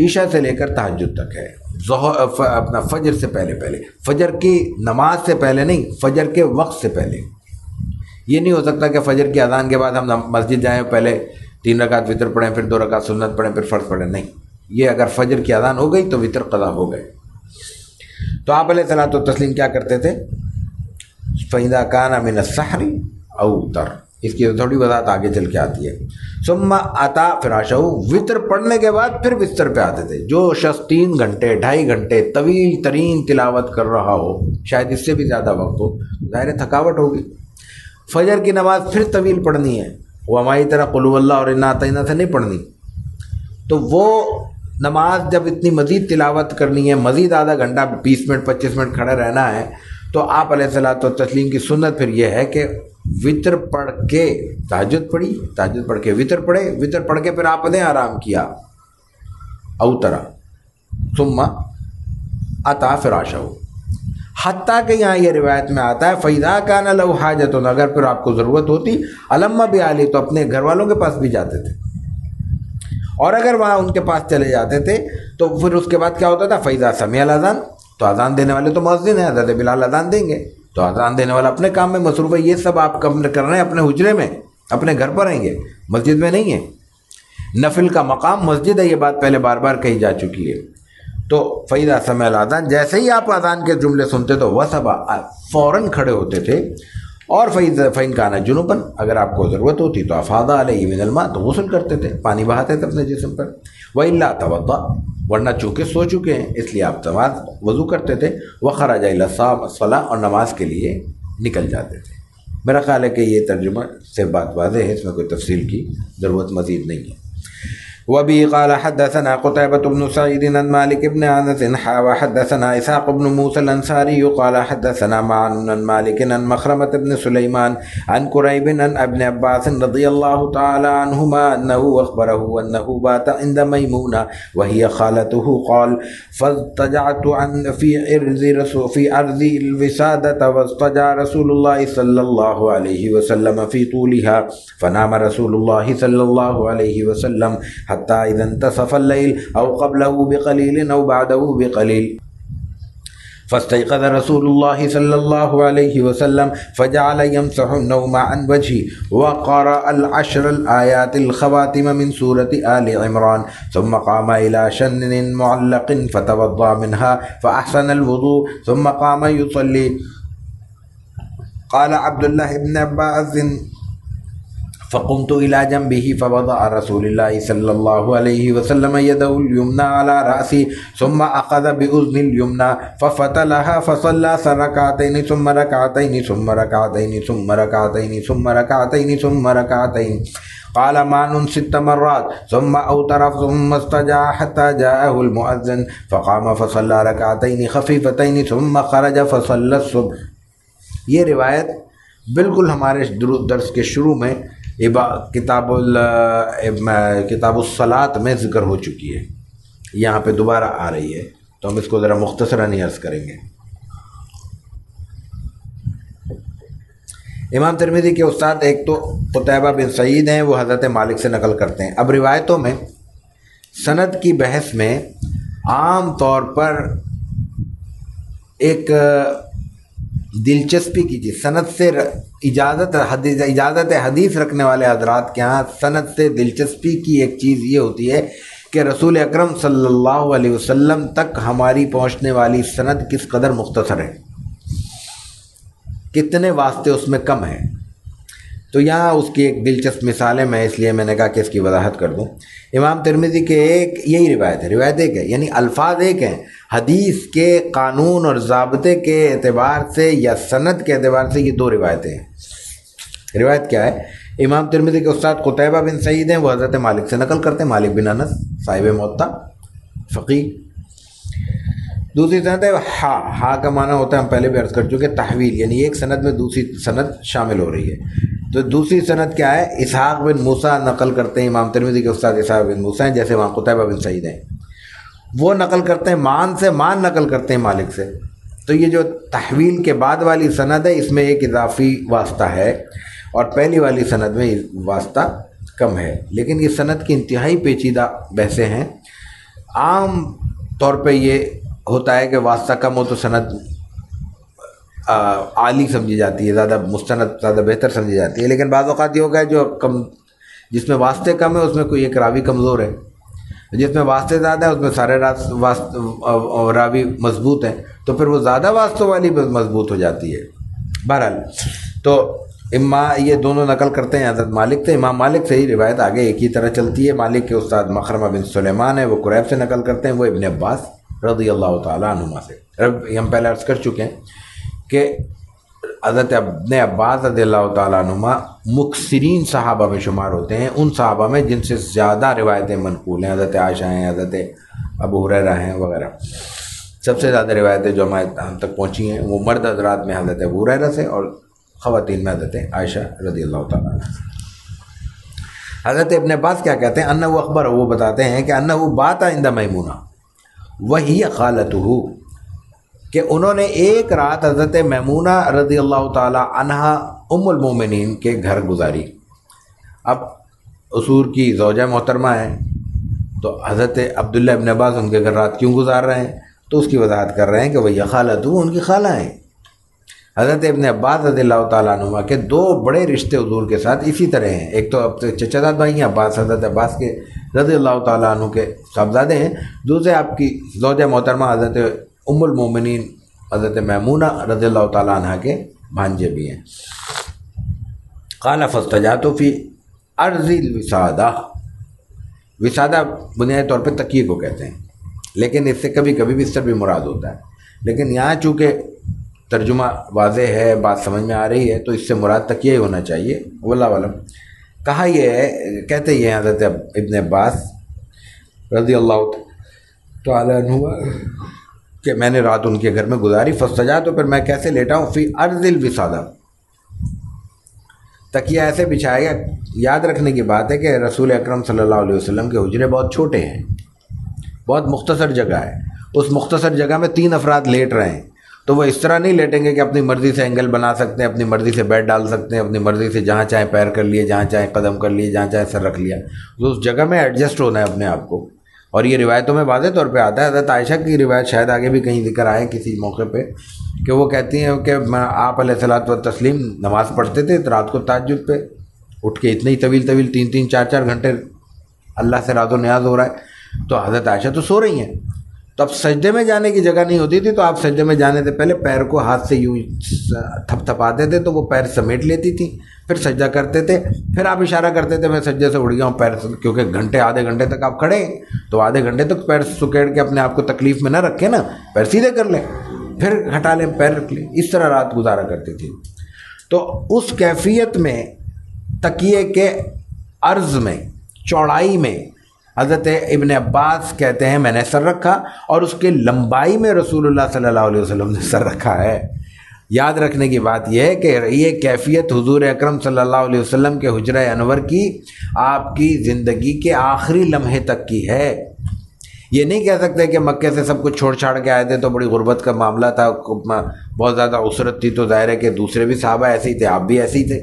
A: عشاء سے لے کر تہجد تک ہے. اپنا فجر سے پہلے فجر کی نماز سے پہلے نہیں، فجر کے وقت سے پہلے. یہ نہیں ہو سکتا کہ فجر کی اذان کے بعد ہم مسجد جائیں، پہلے 3 رکعت وطر پڑھیں، پھر 2 رکعت سنت پڑھیں، پھر فرض پڑھیں. نہیں، یہ اگر فجر کی اذان ہو گئی تو وطر قضا ہو گئے. تو آپ علیہ الصلوۃ والتسلیم کیا کرتے تھے؟ فَإِذَا كَانَ مِنَ السَّحْرِ أَوْتَرَ، اس کی تھوڑی وضاحت آگے چل کے آتی ہے. ثُمَّ أَتَى فِرَاشَهُ، وطر پڑھنے کے بعد پھر بستر پہ آتے تھے. جو شخص 3 گھنٹے 2.5 گھنٹے طویل ترین تلاوت کر رہا ہو، شاید اس سے بھی زیادہ وقت ہو، ظاہر تھکاوٹ ہوگی. فجر کی نماز پھر طویل پڑھنی ہے، وہ ہماری طرح قل هو اللہ اور انا اعطیناک سے نہیں پڑھنی، تو وہ نماز جب اتنی مزید تلاوت کرنی ہے، مزید آدھا گھنٹہ 20 منٹ 25 منٹ کھڑے رہنا ہے، تو آپ علیہ الصلوۃ والتسلیم کی سنت پھر یہ ہے کہ وطر پڑھ کے تہجد پڑھی، تہجد پڑھ کے وطر پڑھے، وطر پڑھ کے پھر آپ نے آرام کیا، اوترا ثم اتا فراشہ. حتیٰ کہ یہاں یہ روایت میں آتا ہے فَإِذَا كَانَ لَهُ حَاجَةٌ، اگر پھر آپ کو ضرورت ہوتی أَلَمَّ بِأَهْلِهِ، تو اپنے گھر والوں کے پاس بھی جاتے تھے، اور اگر وہاں ان کے پاس چلے جاتے تھے تو پھر اس کے بعد کیا ہوتا تھا؟ فَإِذَا سَمِعَ الْأَذَانَ، تو اذان دینے والے تو مؤذن ہیں، حضرت بلال اذان دیں گے، تو اذان دینے والا اپنے کام میں مصروف ہے. یہ سب آپ کر رہے ہیں اپنے حجرے میں، اپنے گھر پر رہیں گے، مسجد میں نہیں ہے. نفل کا مقام مسجد ہے، یہ بات پہلے بار بار کہی جا چکی ہے. تو فَإِذَا سَمِعَ الْأَذَانَ، جیسے ہی آپ اذان کے جملے سنتے تو وَثَبَ، فوراً کھڑے ہوتے تھے. اور فَإِن كَانَ جُنُبًا، اگر آپ کو ضرورت ہوتی تو أَفَاضَ عَلَيْهِ مِنَ الْمَاءِ، تو غسل کرتے تھے، پانی بہاتے تھے اپنے جسم پر. وَإِلَّا تَوَضَّأَ، ورنہ چونکہ سو چکے ہیں اس لیے آپ نماز وضو کرتے تھے. وَخَرَجَ إِلَى الصَّلَاةِ، اور نماز کے لیے نکل جاتے تھے. میرا خیال ہے کہ یہ ترجمہ سے بات واضح ہے، اس میں کوئی تفصیل کی ضرورت مزید نہیں ہے. وبه قال حدثنا قتيبة بن سعيد عن مالك بن أنس وحدثنا إسحاق بن موسى الأنصاري قال حدثنا معن عن مالك عن مخرمة بن سليمان عن كريب عن ابن عباس رضي الله تعالى عنهما أنه أخبره أنه بات عند ميمونة وهي خالته قال فاضطجعت في أرض الوسادة واضطجع رسول الله صلى الله عليه وسلم في طولها فنام رسول الله صلى الله عليه وسلم حتى إذا انتصف الليل أو قبله بقليل أو بعده بقليل فاستيقظ رسول الله صلى الله عليه وسلم فجعل يمسح النوم عن وجهه وقرأ العشر الآيات الخواتم من سورة آل عمران ثم قام إلى شن معلق فتوضأ منها فأحسن الوضوء ثم قام يصلي. قال عبد الله بن عباس فقمت إلى جنبه فوضع رسول الله صلى الله عليه وسلم يده اليمنى على رأسي ثم أخذ بأذن اليمنى ففتلها فصلى ركعتين ثم ركعتين ثم ركعتين ثم ركعتين ثم ركعتين ثم ركعتين. قال معن 6 مرات ثم أوتر ثم استجاع حتى جاءه المؤذن فقام فصلى ركعتين خفيفتين ثم خرج فصلى الصبح. یہ روایت بالکل ہمارے درس کے شروع میں کتاب الصلاۃ میں ذکر ہو چکی ہے، یہاں پہ دوبارہ آ رہی ہے، تو ہم اس کو ذرا مختصراً عرض کریں گے. امام ترمذی کے استاد ایک تو قتیبہ بن سعید ہیں، وہ حضرت مالک سے نقل کرتے ہیں. اب روایتوں میں سند کی بحث میں عام طور پر ایک دلچسپی کیجیے، سند سے اجازت حدیث رکھنے والے حضرات کے ہاں سند سے دلچسپی کی ایک چیز یہ ہوتی ہے کہ رسول اکرم صلی اللہ علیہ وسلم تک ہماری پہنچنے والی سند کس قدر مختصر ہے، کتنے واسطے اس میں کم ہیں. تو یہاں اس کی ایک دلچسپ مثال ہے، میں اس لیے میں نے کہا کہ اس کی وضاحت کر دوں. امام ترمذی کے ایک یہی روایت ایک ہے، یعنی الفاظ ایک ہیں، حدیث کے قانون اور ضابطے کے اعتبار سے یا سند کے اعتبار سے یہ 2 روایتیں ہیں. روایت کیا ہے امام ترمذی کے استاد قتیبہ بن سعید ہیں، وہ حضرت مالک سے نقل کرتے ہیں، مالک بن انس صاحب موطا فقیہ۔ دوسری سند ہے ہا کا معنی ہوتا ہے، ہم پہلے بھی عرض کر چکے، تحویل، یعنی ایک سند میں دوسری سند شامل ہو رہی ہے۔ تو دوسری سند کیا ہے؟ اسحاق بن موسیٰ نقل کرتے ہیں، امام ترمذی کے استاد اسحاق بن موسیٰ ہیں، جیسے وہاں قتیبہ بن سعید ہیں، وہ نقل کرتے ہیں مان سے، مان نقل کرتے ہیں مالک سے۔ تو یہ جو تحویل کے بعد والی سند ہے، اس میں ایک اضافی واسطہ ہے اور پہلی والی سند میں واسطہ کم ہے، لیکن یہ سند کی انتہائی پیچیدہ بحثیں ہیں۔ عام طور پہ یہ ہوتا ہے کہ واسطہ کم ہو تو سند عالی سمجھی جاتی ہے، زیادہ مستند، زیادہ بہتر سمجھی جاتی ہے، لیکن بعض اوقات یہ ہوگا جو کم، جس میں واسطے کم ہے اس میں کوئی ایک راوی کمزور ہے، جس میں واسطے زیادہ ہے اس میں سارے راوی مضبوط ہیں، تو پھر وہ زیادہ واسطوں والی مضبوط ہو جاتی ہے۔ بہرحال تو یہ دونوں نقل کرتے ہیں حضرت مالک سے، امام مالک سے ہی روایت آگے ایک ہی طرح چلتی ہے۔ مالک کے استاد مخرمہ بن سلیمان ہے، وہ قریب سے نقل کرتے ہیں، وہ ابن عباس رضی اللہ تعالیٰ عنہما سے۔ ہم پہلے عرض کر چکے ہیں کہ حضرت ابن عباس رضی اللہ تعالیٰ عنہما مکثرین صحابہ میں شمار ہوتے ہیں، ان صحابہ میں جن سے زیادہ روایتیں منقول ہیں، حضرت عائشہ ہیں، حضرت ابو ہریرہ ہیں وغیرہ۔ سب سے زیادہ روایتیں جو ہم تک پہنچی ہیں وہ مرد حضرات میں حضرت ابو ہریرہ سے اور خواتین میں حضرت عائشہ رضی اللہ تعالیٰ عنہ۔ حضرت ابن عباس کیا کہتے ہیں؟ انہ اخبر، وہ بتاتے ہیں کہ انہ بات عند میمونہ وہی خالتہ، کہ انہوں نے ایک رات حضرت میمونہ رضی اللہ تعالیٰ عنہ ام المومنین کے گھر گزاری۔ اب حضور کی زوجہ محترمہ ہیں، تو حضرت عبداللہ ابن عباس ان کے گھر رات کیوں گزار رہے ہیں؟ تو اس کی وضاحت کر رہے ہیں کہ وہی خالتہ، ان کی خالہ ہیں۔ حضرت ابن عباس رضی اللہ تعالیٰ عنہ کے دو بڑے رشتے حضور کے ساتھ اسی طرح ہیں، ایک تو چچا زاد بھائی ہیں عباس، حضرت عباس کے رضی اللہ تعالیٰ عنہ کے صاحبزادے ہیں، دوسرے آپ کی زوجہ محترمہ حضرت ام المومنین حضرت میمونہ رضی اللہ تعالیٰ عنہ کے بھانجے بھی ہیں۔ قال فاستجعت فی عرض الوسادہ، وسادہ بنیادی طور پہ تکیے کو کہتے ہیں، لیکن اس سے کبھی کبھی بستر بھی مراد ہوتا ہے، لیکن یہاں چونکہ ترجمہ واضح ہے، بات سمجھ میں آ رہی ہے، تو اس سے مراد تکیہ ہی ہونا چاہیے، واللہ اعلم۔ کہا یہ ہے، کہتے یہ ہیں حضرت ابن عباس رضی اللہ تعالیٰ عنہ کہ میں نے رات ان کے گھر میں گزاری، فاستجا، تو پھر میں کیسے لیٹا ہوں، فی عرض الوسادہ، تکیہ ایسے بچھایا گیا۔ یاد رکھنے کی بات ہے کہ رسول اکرم صلی اللہ علیہ وسلم کے حجرے بہت چھوٹے ہیں، بہت مختصر جگہ ہے، اس مختصر جگہ میں 3 افراد لیٹ رہے ہیں، تو وہ اس طرح نہیں لیٹیں گے کہ اپنی مرضی سے اینگل بنا سکتے ہیں، اپنی مرضی سے بیڈ ڈال سکتے ہیں، اپنی مرضی سے جہاں چاہیں پیر کر لیے، جہاں چاہیں قدم کر لیے، جہاں چاہیں سر رکھ لیا، تو اس جگہ میں ایڈجسٹ ہونا ہے اپنے آپ کو۔ اور یہ روایتوں میں واضح طور پہ آتا ہے، حضرت عائشہ کی روایت شاید آگے بھی کہیں ذکر آئے کسی موقع پہ، کہ وہ کہتی ہیں کہ آپ علیہ الصلوۃ والتسلیم نماز پڑھتے تھے رات کو تہجد پہ اٹھ کے، اتنی طویل 3 4 گھنٹے اللہ سے راز و نیاز ہو رہا ہے، تو حضرت عائشہ تو سو رہی ہیں، تو اب سجدے میں جانے کی جگہ نہیں ہوتی تھی، تو آپ سجدے میں جانے سے پہلے پیر کو ہاتھ سے یوں تھپ تھپاتے تھے، تو وہ پیر سمیٹ لیتی تھی، پھر سجدہ کرتے تھے، پھر آپ اشارہ کرتے تھے میں سجدے سے اٹھ گیا ہوں، پیر، کیونکہ آدھے گھنٹے تک آپ کھڑے ہیں، تو آدھے گھنٹے تک پیر سکیڑ کے اپنے آپ کو تکلیف میں نہ رکھیں نا، پیر سیدھے کر لیں، پھر ہٹا لیں، پیر رکھ لیں، اس طرح رات گزارا کرتی تھی۔ تو اس کیفیت میں تکیے کے عرض میں، چوڑائی میں، حضرت ابن عباس کہتے ہیں میں نے سر رکھا، اور اس کے لمبائی میں رسول اللہ صلی اللہ علیہ وسلم نے سر رکھا ہے۔ یاد رکھنے کی بات یہ ہے کہ یہ کیفیت حضور اکرم صلی اللہ علیہ وسلم کے حجرہ انور کی، آپ کی زندگی کے آخری لمحے تک کی ہے۔ یہ نہیں کہہ سکتے کہ مکے سے سب کچھ چھوڑ چھاڑ کے آئے تھے تو بڑی غربت کا معاملہ تھا، بہت زیادہ اسرت تھی، تو ظاہر ہے کہ دوسرے بھی صحابہ ایسے ہی تھے، آپ بھی ایسے ہی تھے،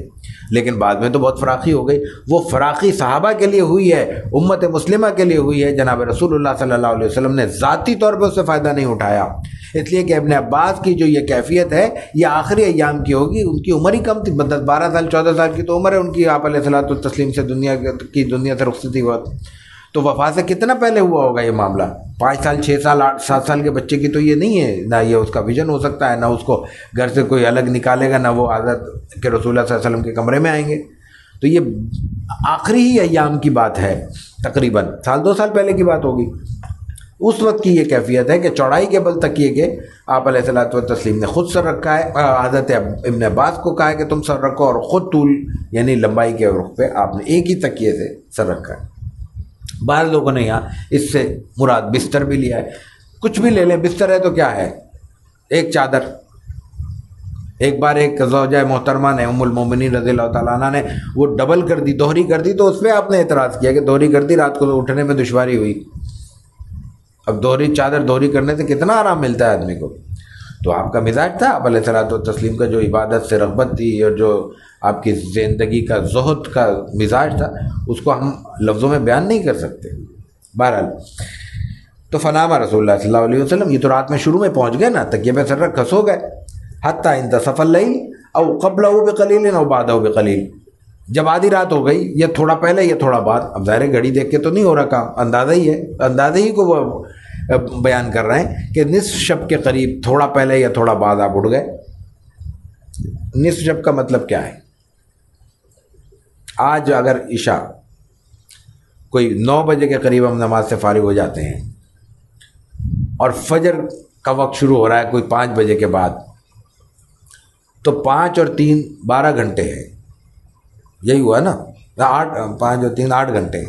A: لیکن بعد میں تو بہت فراخی ہو گئی۔ وہ فراخی صحابہ کے لیے ہوئی ہے، امت مسلمہ کے لیے ہوئی ہے، جناب رسول اللہ صلی اللہ علیہ وسلم نے ذاتی طور پہ اس سے فائدہ نہیں اٹھایا، اس لیے کہ ابن عباس کی جو یہ کیفیت ہے یہ آخری ایام کی ہوگی۔ ان کی عمر ہی کم تھی، 12 سال 14 سال کی تو عمر ہے ان کی، آپ علیہ الصلوۃ والتسلیم سے دنیا سے رخصتی ہوا، تو وفات سے کتنا پہلے ہوا ہوگا یہ معاملہ؟ 5 سال 6 سال 8 7 سال کے بچے کی تو یہ نہیں ہے، نہ یہ اس کا ویژن ہو سکتا ہے، نہ اس کو گھر سے کوئی الگ نکالے گا، نہ وہ حضرت کے رسول اللہ صلی اللہ علیہ وسلم کے کمرے میں آئیں گے، تو یہ آخری ہی ایام کی بات ہے، تقریباً 1 2 سال پہلے کی بات ہوگی۔ اس وقت کی یہ کیفیت ہے کہ چوڑائی کے بل تکیے کے آپ علیہ الصلوۃ والتسلیم نے خود سر رکھا ہے، حضرت ابن عباس کو کہا ہے کہ تم سر رکھو، اور خود طول یعنی لمبائی کے رخ پہ آپ نے ایک ہی تکیے سے سر رکھا ہے۔ بعض لوگوں نے یہاں اس سے مراد بستر بھی لیا ہے، کچھ بھی لے لیں، بستر ہے تو کیا ہے، ایک چادر۔ ایک بار ایک زوجہ محترمہ نے ام المومنین رضی اللہ تعالیٰ عنہ نے وہ ڈبل کر دی، دوہری کر دی، تو اس پہ آپ نے اعتراض کیا کہ دوہری کر دی، رات کو اٹھنے میں دشواری ہوئی۔ اب دوہری چادر دوہری کرنے سے کتنا آرام ملتا ہے آدمی کو۔ تو آپ کا مزاج تھا، آپ علیہ الصلوۃ والتسلیم کا جو عبادت سے رغبت تھی اور جو آپ کی زندگی کا زہد کا مزاج تھا، اس کو ہم لفظوں میں بیان نہیں کر سکتے۔ بہرحال تو فنام رسول اللہ صلی اللہ علیہ وسلم، یہ تو رات میں شروع میں پہنچ گئے نا، تکیے پہ سر رکھ سو گئے، حتیٰ انتصف اللیل او قبلہ بقلیل او بعدہ بقلیل، جب آدھی رات ہو گئی، یہ تھوڑا پہلے یہ تھوڑا بعد، اب ظاہر گھڑی دیکھ کے تو نہیں ہو رہا کام، اندازہ ہی ہے، اندازہ ہی کو وہ بیان کر رہے ہیں کہ نصف شب کے قریب تھوڑا پہلے یا تھوڑا بعد آپ اٹھ گئے۔ نصف شب کا مطلب کیا ہے؟ آج اگر عشاء کوئی 9 بجے کے قریب ہم نماز سے فارغ ہو جاتے ہیں اور فجر کا وقت شروع ہو رہا ہے کوئی 5 بجے کے بعد، تو 5 اور 3 12 گھنٹے ہیں، یہی ہوا نا، 5 اور 3 8 گھنٹے،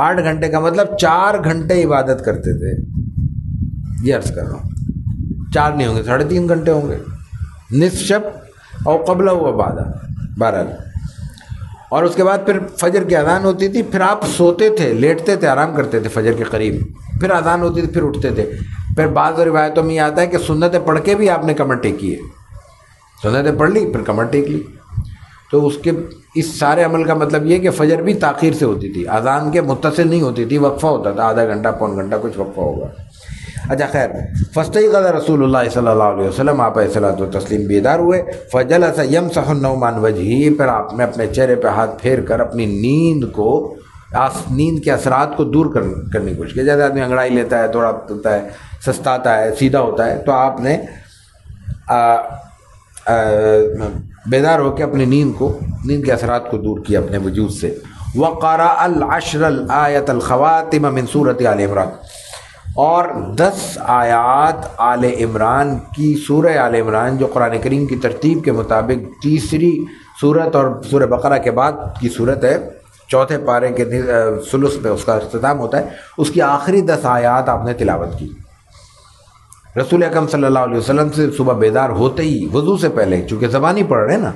A: 8 گھنٹے کا مطلب 4 گھنٹے عبادت کرتے تھے، یہ عرض کر رہا ہوں، 4 نہیں ہوں گے، 3.5 گھنٹے ہوں گے، نصف شب اور قبلہ ہوا بعدہ، بہرحال۔ اور اس کے بعد پھر فجر کی اذان ہوتی تھی، پھر آپ سوتے تھے، لیٹتے تھے، آرام کرتے تھے فجر کے قریب، پھر اذان ہوتی تھی، پھر اٹھتے تھے، پھر بعض روایتوں میں یہ آتا ہے کہ سنتیں پڑھ کے بھی آپ نے کمر ٹیکی ہے، سنتیں پڑھ لی پھر کمر ٹیک لی۔ تو اس کے اس سارے عمل کا مطلب یہ کہ فجر بھی تاخیر سے ہوتی تھی، اذان کے متصل نہیں ہوتی تھی، وقفہ ہوتا تھا، آدھا گھنٹہ پون گھنٹہ کچھ وقفہ ہوگا۔ اچھا خیر، فاستيقظ رسول اللہ صلی اللہ علیہ وسلم، آپ علیہ الصلوۃ والتسلیم بیدار ہوئے، فجلس يمسح النوم عن وجهه، پھر آپ نے اپنے چہرے پہ ہاتھ پھیر کر اپنی نیند کے اثرات کو دور کرنے کی کوشش کی۔ جیسے آدمی انگڑائی لیتا ہے، تھوڑا ہوتا ہے، سستاتا ہے، سیدھا ہوتا ہے، تو آپ نے بیدار ہو کے اپنی نیند کے اثرات کو دور کیا اپنے وجود سے۔ وقرأ العشر الآیۃ الخواتم من سورۃ آل عمران، اور 10 آیات آل عمران کی، سورہ آل عمران جو قرآن کریم کی ترتیب کے مطابق تیسری صورت اور سورہ بقرہ کے بعد کی صورت ہے، چوتھے پارے کے ثلث پہ اس کا اختتام ہوتا ہے، اس کی آخری 10 آیات آپ نے تلاوت کی۔ رسول اکرم صلی اللہ علیہ وسلم سے صبح بیدار ہوتے ہی وضو سے پہلے، چونکہ زبانی پڑھ رہے ہیں نا،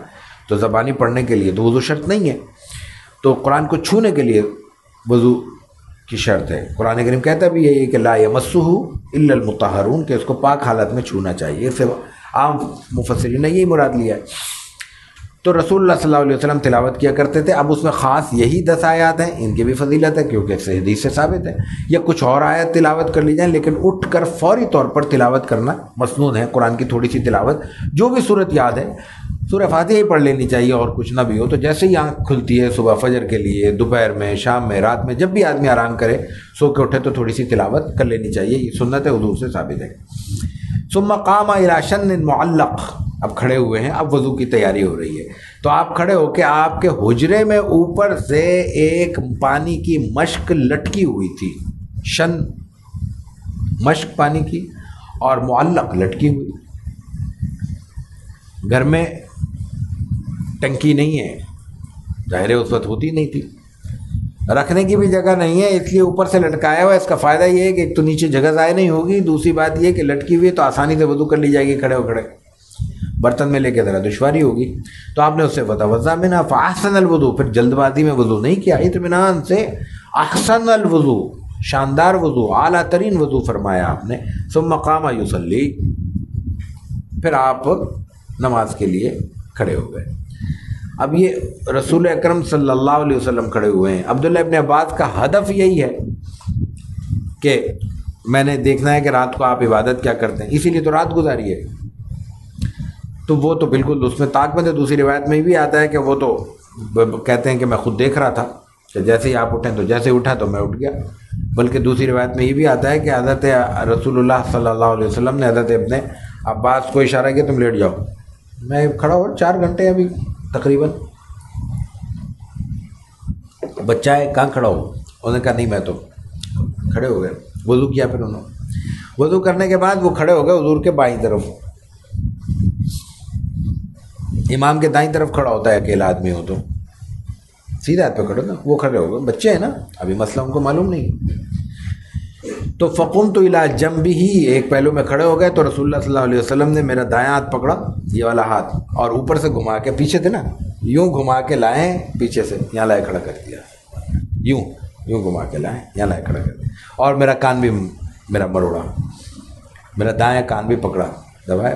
A: تو زبانی پڑھنے کے لیے تو وضو شرط نہیں ہے، تو قرآن کو چھونے کے لیے وضو کی شرط ہے۔ قرآن کریم کہتا بھی یہی ہے کہ لا یمسہ الا المطہرون، کہ اس کو پاک حالت میں چھونا چاہیے، اس سے عام مفسرین نے یہی مراد لیا ہے۔ تو رسول اللہ صلی اللہ علیہ وسلم تلاوت کیا کرتے تھے۔ اب اس میں خاص یہی 10 آیات ہیں، ان کی بھی فضیلت ہے کیونکہ حدیث سے ثابت ہے، یا کچھ اور آیت تلاوت کر لی جائیں، لیکن اٹھ کر فوری طور پر تلاوت کرنا مسنون ہے۔ قرآن کی تھوڑی سی تلاوت، جو بھی صورت یاد ہے، سورہ فاتحہ ہی پڑھ لینی چاہیے، اور کچھ نہ بھی ہو تو جیسے ہی آنکھ کھلتی ہے صبح فجر کے لیے، دوپہر میں، شام میں، رات میں، جب بھی آدمی آرام کرے، سو کے اٹھے تو تھوڑی سی تلاوت کر لینی چاہیے، یہ سنت حضور سے ثابت ہے۔ ثم قام الى شن معلق، اب کھڑے ہوئے ہیں، اب وضو کی تیاری ہو رہی ہے، تو آپ کھڑے ہو کے آپ کے حجرے میں اوپر سے ایک پانی کی مشک لٹکی ہوئی تھی، شن مشک پانی کی، اور معلق لٹکی ہوئی۔ گھر میں ٹنکی نہیں ہے، ظاہر اس وقت ہوتی نہیں تھی، رکھنے کی بھی جگہ نہیں ہے، اس لیے اوپر سے لٹکایا ہوا ہے۔ اس کا فائدہ یہ ہے کہ ایک تو نیچے جگہ ضائع نہیں ہوگی، دوسری بات یہ کہ لٹکی ہوئی ہے تو آسانی سے وضو کر لی جائے گی کھڑے ہو کھڑے، برتن میں لے کے ذرا دشواری ہوگی۔ تو آپ نے اس سے فتوضا منها فاحسن الوضو، پھر جلد بازی میں وضو نہیں کیا، اطمینان سے، احسن الوضو، شاندار وضو، اعلیٰ ترین وضو فرمایا آپ نے۔ ثم قام یصلی، پھر آپ نماز کے لیے کھڑے ہو گئے۔ اب یہ رسول اکرم صلی اللہ علیہ وسلم کھڑے ہوئے ہیں۔ عبداللہ ابن عباس کا ہدف یہی ہے کہ میں نے دیکھنا ہے کہ رات کو آپ عبادت کیا کرتے ہیں، اسی لیے تو رات گزاری ہے۔ تو وہ تو بالکل اس میں طاق مند ہے۔ دوسری روایت میں بھی آتا ہے کہ وہ تو کہتے ہیں کہ میں خود دیکھ رہا تھا کہ جیسے ہی آپ اٹھیں تو جیسے اٹھا تو میں اٹھ گیا، بلکہ دوسری روایت میں یہ بھی آتا ہے کہ حضرت رسول اللہ صلی اللہ علیہ وسلم نے حضرت ابن عباس کو اشارہ کیا تم لیٹ جاؤ، میں کھڑا ہوں 4 گھنٹے ابھی تقریباً، بچہ ہے کہاں کھڑا ہو، انہوں نے کہا نہیں میں تو کھڑے ہو گئے، وضو کیا پھر انہوں نے، وضو کرنے کے بعد وہ کھڑے ہو گئے حضور کے بائیں طرف، امام کے دائیں طرف کھڑا ہوتا ہے اکیلا آدمی ہو تو، سیدھے ہاتھ پہ کھڑے نا، وہ کھڑے ہو گئے، بچے ہیں نا ابھی مسئلہ ان کو معلوم نہیں۔ تو فقمت الی جنبہ، ایک پہلو میں کھڑے ہو گئے تو رسول اللہ صلی اللہ علیہ وسلم نے میرا دایاں ہاتھ پکڑا، یہ والا ہاتھ، اور اوپر سے گھما کے، پیچھے تھے نا، یوں گھما کے لائے پیچھے سے، یہاں لائے کھڑا کر دیا، یوں گھما کے لائے یہاں لائے کھڑا کر دیا، اور میرا کان بھی میرا مروڑا، میرا دایاں کان بھی پکڑا، دبایا،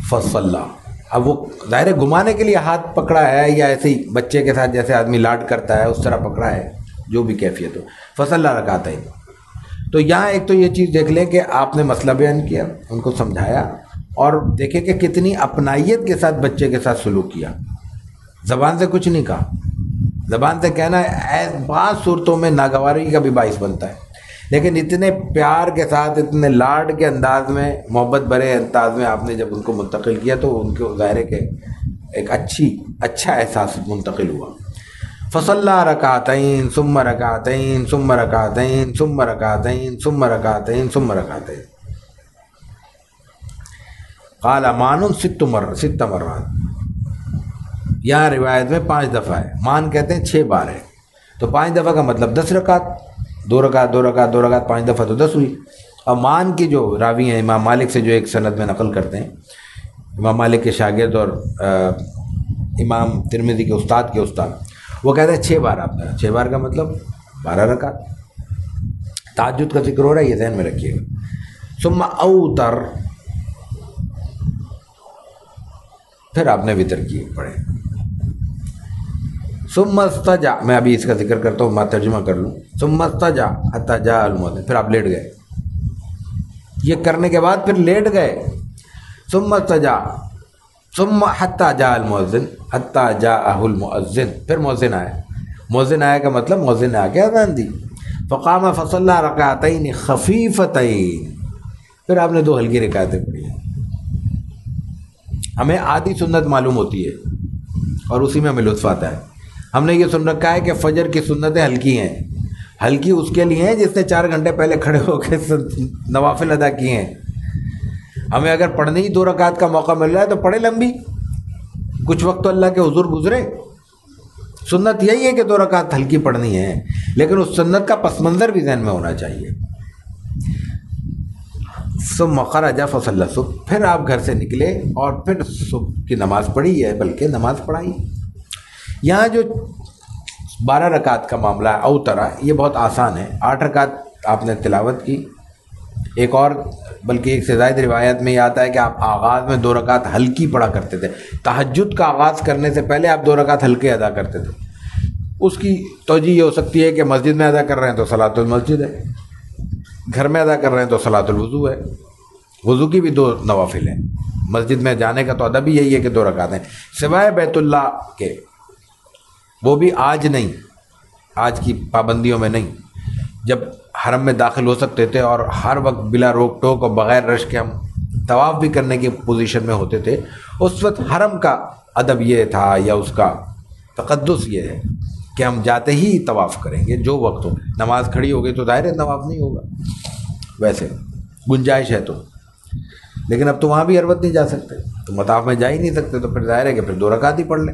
A: فصلی۔ اب وہ ظاہر ہے گھمانے کے لیے ہاتھ پکڑا ہے یا ایسے ہی بچے کے ساتھ جیسے آدمی لاڈ کرتا ہے اس طرح پکڑا ہے، جو بھی کیفیت ہو، فصلی رکعتین۔ تو یہاں ایک تو یہ چیز دیکھ لیں کہ آپ نے مسئلہ بیان کیا، ان کو سمجھایا، اور دیکھیں کہ کتنی اپنائیت کے ساتھ بچے کے ساتھ سلوک کیا، زبان سے کچھ نہیں کہا، زبان سے کہنا بعض صورتوں میں ناگواری کا بھی باعث بنتا ہے، لیکن اتنے پیار کے ساتھ، اتنے لاڈ کے انداز میں، محبت بھرے انداز میں آپ نے جب ان کو منتقل کیا تو ان کو ظاہر ہے کہ ایک اچھا احساس منتقل ہوا۔ فصلی رکعتین ثم رکعتین ثم رکعتین ثم رکعتین ثم رکعتین ثم رکعتین، قال مان ست مرات، یہاں روایت میں 5 دفعہ ہے، مان کہتے ہیں 6 بار ہے، تو 5 دفعہ کا مطلب 10 رکعت، 2 رکعت 2 رکعت 2 رکعت، 5 دفعہ تو 10 ہوئی۔ اور مان کی جو راوی ہیں امام مالک سے جو ایک سند میں نقل کرتے ہیں، امام مالک کے شاگرد اور امام ترمذی کے استاد وہ کہتے ہیں 6 بار آپ نے، 6 بار کا مطلب 12 رکعت۔ تہجد کا ذکر ہو رہا ہے، یہ ذہن میں رکھیے گا۔ ثم اوتر، پھر آپ نے وتر کیے پڑھے۔ ثم استجع، میں ابھی اس کا ذکر کرتا ہوں، میں ترجمہ کر لوں۔ ثم استجع حتی جاء المؤذن، پھر آپ لیٹ گئے، یہ کرنے کے بعد پھر لیٹ گئے۔ ثم استجع ثم حتی جاء المؤذن حتی جاءہ المؤذن، پھر مؤذن آیا کا مطلب مؤذن نے آ کے اذان دی۔ فقام فصلی رکعتین خفیفتین، پھر آپ نے 2 ہلکی رکعتیں پڑھی۔ ہمیں آدھی سنت معلوم ہوتی ہے اور اسی میں ہمیں لطف آتا ہے۔ ہم نے یہ سن رکھا ہے کہ فجر کی سنتیں ہلکی ہیں، ہلکی اس کے لیے ہیں جس نے 4 گھنٹے پہلے کھڑے ہو کے نوافل ادا کیے ہیں۔ ہمیں اگر پڑھنے ہی 2 رکعت کا موقع مل رہا ہے تو پڑھے لمبی، کچھ وقت تو اللہ کے حضور گزرے۔ سنت یہی ہے کہ 2 رکعت ہلکی پڑھنی ہے، لیکن اس سنت کا پس منظر بھی ذہن میں ہونا چاہیے۔ ثم خرج فصلی الصبح، پھر آپ گھر سے نکلے اور پھر صبح کی نماز پڑھی ہے، بلکہ نماز پڑھائی۔ یہاں جو 12 رکعت کا معاملہ ہے اوترا، یہ بہت آسان ہے۔ 8 رکعت آپ نے تلاوت کی، ایک اور بلکہ ایک سے زائد روایت میں یہ آتا ہے کہ آپ آغاز میں 2 رکعت ہلکی پڑھا کرتے تھے، تہجد کا آغاز کرنے سے پہلے آپ 2 رکعت ہلکے ادا کرتے تھے۔ اس کی توجہ یہ ہو سکتی ہے کہ مسجد میں ادا کر رہے ہیں تو صلاۃ المسجد ہے، گھر میں ادا کر رہے ہیں تو صلاۃ الوضو ہے، وضو کی بھی 2 نوافل ہیں، مسجد میں جانے کا تو ادب ہی یہی ہے کہ 2 رکعت ہیں، سوائے بیت اللہ کے، وہ بھی آج نہیں، آج کی پابندیوں میں نہیں، جب حرم میں داخل ہو سکتے تھے اور ہر وقت بلا روک ٹوک اور بغیر رش کے ہم طواف بھی کرنے کی پوزیشن میں ہوتے تھے، اس وقت حرم کا ادب یہ تھا یا اس کا تقدس یہ ہے کہ ہم جاتے ہی طواف کریں گے جو وقت ہو۔ نماز کھڑی ہو گئی تو ظاہر ہے طواف نہیں ہوگا، ویسے گنجائش ہے تو، لیکن اب تو وہاں بھی ہر وقت نہیں جا سکتے، تو مطاف میں جا ہی نہیں سکتے، تو پھر ظاہر ہے کہ پھر 2 رکعت ہی پڑھ لیں۔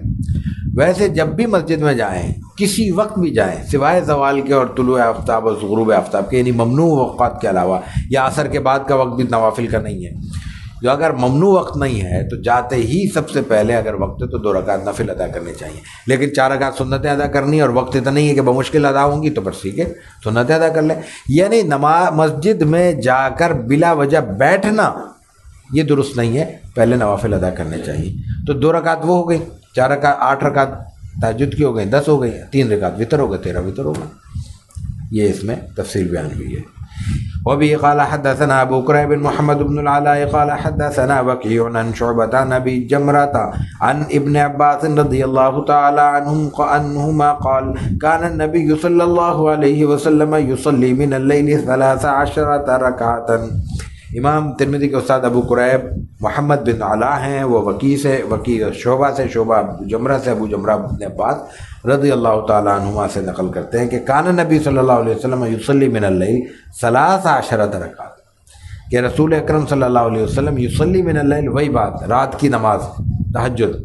A: ویسے جب بھی مسجد میں جائیں، کسی وقت بھی جائیں، سوائے زوال کے اور طلوع آفتاب اور غروب آفتاب کے، یعنی ممنوع اوقات کے علاوہ، یا عصر کے بعد کا وقت بھی نوافل کا نہیں ہے، جو اگر ممنوع وقت نہیں ہے تو جاتے ہی سب سے پہلے اگر وقت ہے تو 2 رکعت نفل ادا کرنے چاہیے، لیکن 4 رکعت سنتیں ادا کرنی اور وقت اتنا نہیں ہے کہ بمشکل ادا ہوں گی تو بس ٹھیک ہے سنتیں ادا کر لیں۔ یعنی مسجد میں جا کر بلا وجہ بیٹھنا یہ درست نہیں ہے، پہلے نوافل ادا کرنے چاہیے۔ تو 2 رکعت وہ ہو گئی، 4 رکعت 8 رکعت تہجد کی ہو گئی، 10 ہو گئی، 3 رکعت وتر ہو گئے، 13 وتر ہو گئے۔ یہ اس میں تفصیل بیان ہوئی ہے۔ وبه قال حدثنا ابو كريب بن محمد بن العلاء قال حدثنا وكيع عن شعبة عن ابي جمرة عن ابن عباس رضي الله تعالى عنهما قال كان النبي صلى الله عليه وسلم يصلي من الليل 13 ركعة، امام ترمذی کے استاد ابو قریب محمد بن علا ہیں، وہ وکیع سے، وکیع شعبہ سے، شعبہ ابو جمرہ سے، ابو جمرہ بن عباس رضی اللہ تعالیٰ عنہما سے نقل کرتے ہیں کہ کان نبی صلی اللہ علیہ وسلم یصلی من اللیل 13 رکعات، کہ رسول اکرم صلی اللہ علیہ وسلم یصلی من اللیل، وہی بات رات کی نماز تہجد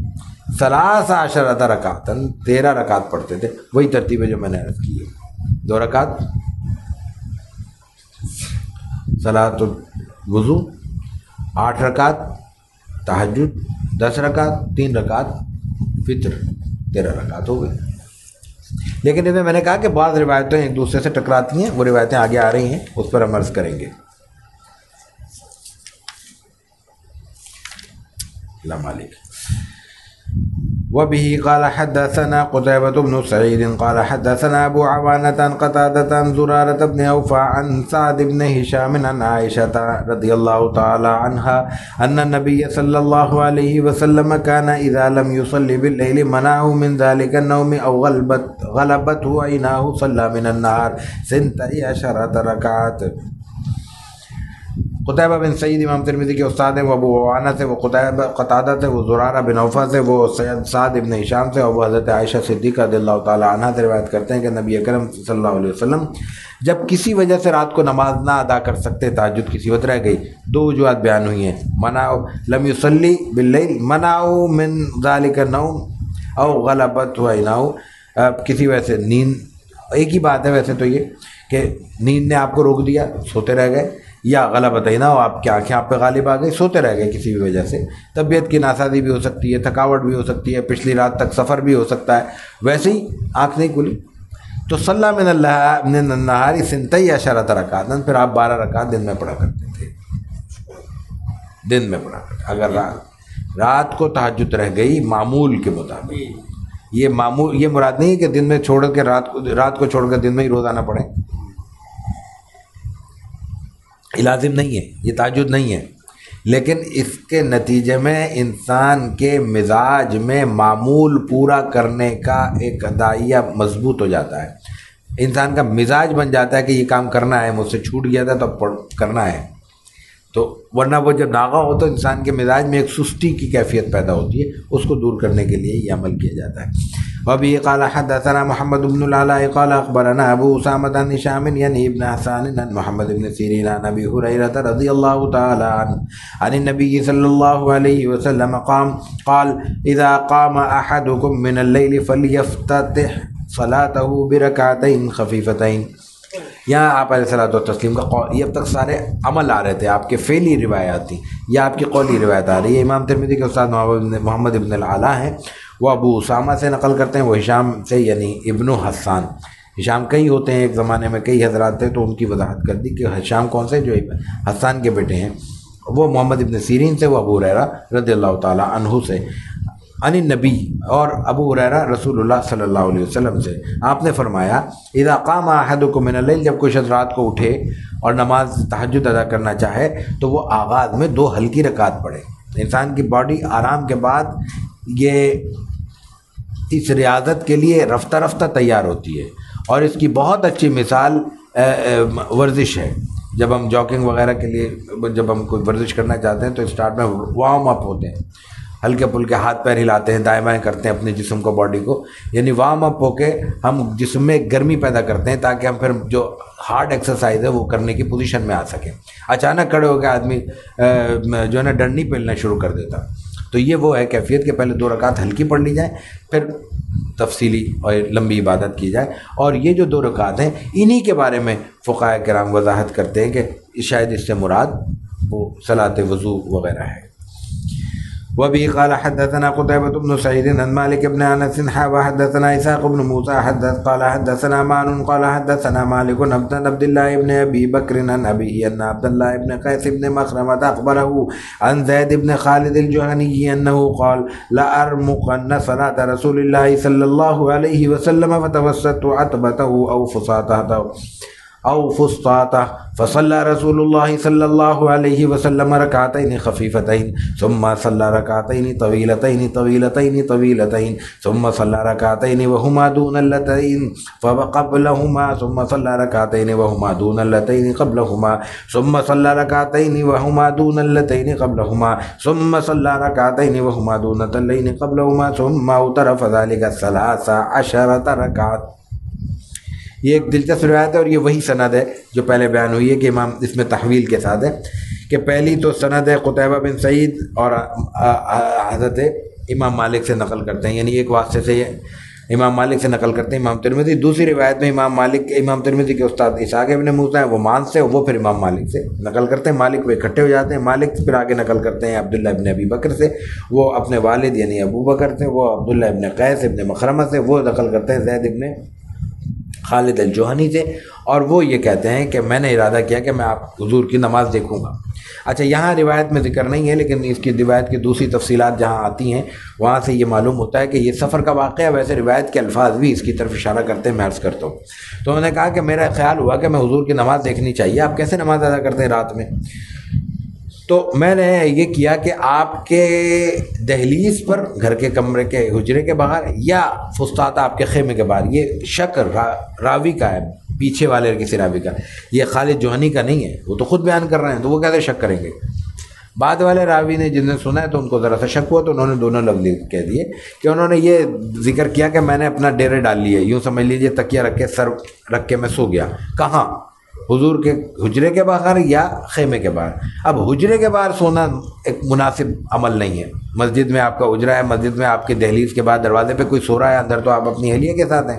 A: 13 رکعات 13 رکعت پڑھتے تھے، وہی ترتیب ہے جو میں نے عرض کی ہے، 2 رکعت صلاۃ الوضو، 8 رکعت تہجد، 10 رکعت، 3 رکعت فطر، 13 رکعت ہو گئی۔ لیکن اس میں نے کہا کہ بعض روایتیں ایک دوسرے سے ٹکراتی ہیں، وہ روایتیں آگے آ رہی ہیں، اس پر ہم عرض کریں گے۔ اللہ مالک۔ وبه قال حدثنا قتيبة بن سعيد قال حدثنا أبو عوانة عن قتادة عن زرارة بن أوفى عن سعد بن هشام عن عائشة رضي الله تعالى عنها أن النبي صلى الله عليه وسلم كان إذا لم يصلي بالليل منعه من ذلك النوم أو غلبته عيناه صلى من النهار 12 ركعات۔ قتیبہ بن سعید امام ترمذی کے استاد ہیں، وہ ابو عوانہ سے، وہ قتادہ سے، وہ زرارہ بن اوفا سے، وہ سعد ابن ہشام سے، اور وہ حضرت عائشہ صدیقہ رضی اللہ تعالیٰ عنہا سے روایت کرتے ہیں کہ نبی اکرم صلی اللہ علیہ وسلم جب کسی وجہ سے رات کو نماز نہ ادا کر سکتے، تہجد کسی وقت رہ گئی، 2 وجوہات بیان ہوئی ہیں، منعوا لم یصلی باللیل، منعوا من ذلک النوم او غلبت عیناہ، کسی وجہ سے نیند، ایک ہی بات ہے ویسے تو یہ کہ نیند نے آپ کو روک دیا، سوتے رہ گئے، یا غلبت عیناہ ہو، آپ کی آنکھیں آپ پہ غالب آ گئی، سوتے رہ گئے کسی بھی وجہ سے، طبیعت کی ناسازی بھی ہو سکتی ہے، تھکاوٹ بھی ہو سکتی ہے، پچھلی رات تک سفر بھی ہو سکتا ہے، ویسے ہی آنکھ نہیں کھلی تو صلی من النہار 12 رکعات، پھر آپ 12 رکعت دن میں پڑھا کرتے تھے، دن میں پڑھا کرتے۔ اگر رات کو تہجد رہ گئی معمول کے مطابق، یہ مراد نہیں ہے کہ دن میں چھوڑ کے رات کو چھوڑ کر دن میں ہی روزانہ پڑھیں، لازم نہیں ہے، یہ تہجد نہیں ہے، لیکن اس کے نتیجے میں انسان کے مزاج میں معمول پورا کرنے کا ایک داعیہ مضبوط ہو جاتا ہے، انسان کا مزاج بن جاتا ہے کہ یہ کام کرنا ہے، مجھ سے چھوٹ گیا تھا تو کرنا ہے، تو ورنہ وہ جب ناغہ ہو تو انسان کے مزاج میں ایک سستی کی کیفیت پیدا ہوتی ہے، اس کو دور کرنے کے لیے یہ عمل کیا جاتا ہے۔ وبه قال حدثنا محمد بن العلاء قال اخبرنا ابو اسامة عن هشام يعني ابن حسان عن محمد بن سيرين عن ابي هريرة رضي الله تعالى عنه عن النبي صلى الله عليه وسلم قال اذا قام احدكم من الليل فليفتتح صلاته بركعتين خفيفتين۔ یہاں آپ علیہ الصلوۃ والتسلیم کا یہ اب تک سارے عمل آ رہے تھے، آپ کے فعلی روایات تھیں یا آپ کی قولی روایت آ رہی ہے۔ امام ترمذی کے استاد محمد ابن العلاء ہیں، وہ ابو اسامہ سے نقل کرتے ہیں، وہ ہشام سے یعنی ابن حسان، ہشام کئی ہوتے ہیں، ایک زمانے میں کئی حضرات تھے تو ان کی وضاحت کر دی کہ ہشام کون سے، جو حسان کے بیٹے ہیں، وہ محمد ابن سیرین سے، وہ ابو ہریرہ رضی اللہ تعالیٰ عنہ سے، عن النبی، اور ابو ہریرہ رسول اللہ صلی اللہ علیہ وسلم سے، آپ نے فرمایا اذا قام احدکم من اللیل، جب کوئی شخص رات کو اٹھے اور نماز تہجد ادا کرنا چاہے تو وہ آغاز میں 2 ہلکی رکعت پڑھے۔ انسان کی باڈی آرام کے بعد یہ اس ریاضت کے لیے رفتہ رفتہ تیار ہوتی ہے، اور اس کی بہت اچھی مثال ورزش ہے۔ جب ہم جاگنگ وغیرہ کے لیے جب ہم کوئی ورزش کرنا چاہتے ہیں تو اسٹارٹ میں وارم اپ ہوتے ہیں، ہلکے پھلکے ہاتھ پیر ہلاتے ہیں، دائیں بائیں کرتے ہیں اپنے جسم کو، باڈی کو، یعنی وارم اپ ہو کے ہم جسم میں گرمی پیدا کرتے ہیں تاکہ ہم پھر جو ہارڈ ایکسرسائز ہے وہ کرنے کی پوزیشن میں آ سکیں۔ اچانک کھڑے ہو کے آدمی جو ہے نا ڈنڈی پھیلنا شروع کر دیتا، تو یہ وہ ہے کیفیت کہ پہلے 2 رکعت ہلکی پڑھ لی جائیں، پھر تفصیلی اور لمبی عبادت کی جائے۔ اور یہ جو 2 رکعت ہیں انہی کے بارے میں فقہاء کرام وضاحت کرتے ہیں کہ شاید اس سے مراد وہ صلاۃ وضو وغیرہ ہے۔ وبه قال حدثنا قتيبة بن سعيد عن مالك بن انس وحدثنا اسحاق بن موسى قال حدثنا معن قال حدثنا مالك عن عبد الله بن ابي بكر عن ابيه ان عبد الله بن قيس بن مخرمة اخبره عن زيد بن خالد الجهني انه قال لا ارمقن صلاة رسول الله صلى الله عليه وسلم فتوسطت عتبته او فساطته او فسطاطا فصلى رسول الله صلى الله عليه وسلم ركعتين خفيفتين ثم صلى ركعتين طويلتين ثم صلى ركعتين وهما دون اللتين فقبلهما ثم صلى ركعتين وهما دون اللتين قبلهما ثم صلى ركعتين وهما دون اللتين قبلهما ثم صلى ركعتين وهما دون اللتين قبلهما ثم اوتر فذلك 13 ركعت۔ یہ ایک دلچسپ روایت ہے اور یہ وہی سند ہے جو پہلے بیان ہوئی ہے کہ امام اس میں تحویل کے ساتھ ہے کہ پہلی تو سند ہے قتیبہ بن سعید اور حضرت امام مالک سے نقل کرتے ہیں، یعنی ایک واسطے سے یہ امام مالک سے نقل کرتے ہیں امام ترمذی۔ دوسری روایت میں امام ترمذی کے استاد اسحاق ابن موسیٰ ہیں، وہ مان سے، وہ پھر امام مالک سے نقل کرتے ہیں، مالک وہ اکٹھے ہو جاتے ہیں، مالک پھر آگے نقل کرتے ہیں عبداللہ ابن ابی بکر سے، وہ اپنے والد یعنی ابو بکر سے، وہ عبداللہ ابن قیس ابن مخرمہ سے، وہ نقل کرتے ہیں زید ابن خالد الجوہنی سے، اور وہ یہ کہتے ہیں کہ میں نے ارادہ کیا کہ میں آپ حضور کی نماز دیکھوں گا۔ اچھا، یہاں روایت میں ذکر نہیں ہے، لیکن اس کی روایت کی دوسری تفصیلات جہاں آتی ہیں وہاں سے یہ معلوم ہوتا ہے کہ یہ سفر کا واقعہ ہے۔ ویسے روایت کے الفاظ بھی اس کی طرف اشارہ کرتے ہیں، میں عرض کرتا ہوں۔ تو انہوں نے کہا کہ میرا خیال ہوا کہ میں حضور کی نماز دیکھنی چاہیے، آپ کیسے نماز ادا کرتے ہیں رات میں؟ تو میں نے یہ کیا کہ آپ کے دہلیز پر، گھر کے کمرے کے حجرے کے باہر، یا فسطاط آپ کے خیمے کے باہر، یہ شک راوی کا ہے، پیچھے والے کسی راوی کا، یہ خالد جوہنی کا نہیں ہے، وہ تو خود بیان کر رہے ہیں، تو وہ کیسے شک کریں گے؟ بعد والے راوی نے جن نے سنا ہے تو ان کو ذرا سا شک ہوا، تو انہوں نے دونوں لفظ کہہ دیے کہ انہوں نے یہ ذکر کیا کہ میں نے اپنا ڈیرے ڈال لیے، یوں سمجھ لیجیے تکیہ رکھ کے سر رکھ کے میں سو گیا۔ کہاں؟ حضور کے حجرے کے باہر یا خیمے کے باہر؟ اب حجرے کے باہر سونا ایک مناسب عمل نہیں ہے، مسجد میں آپ کا حجرہ ہے، مسجد میں آپ کے دہلیز کے بعد دروازے پہ کوئی سو رہا ہے، اندر تو آپ اپنی اہلیہ کے ساتھ ہیں،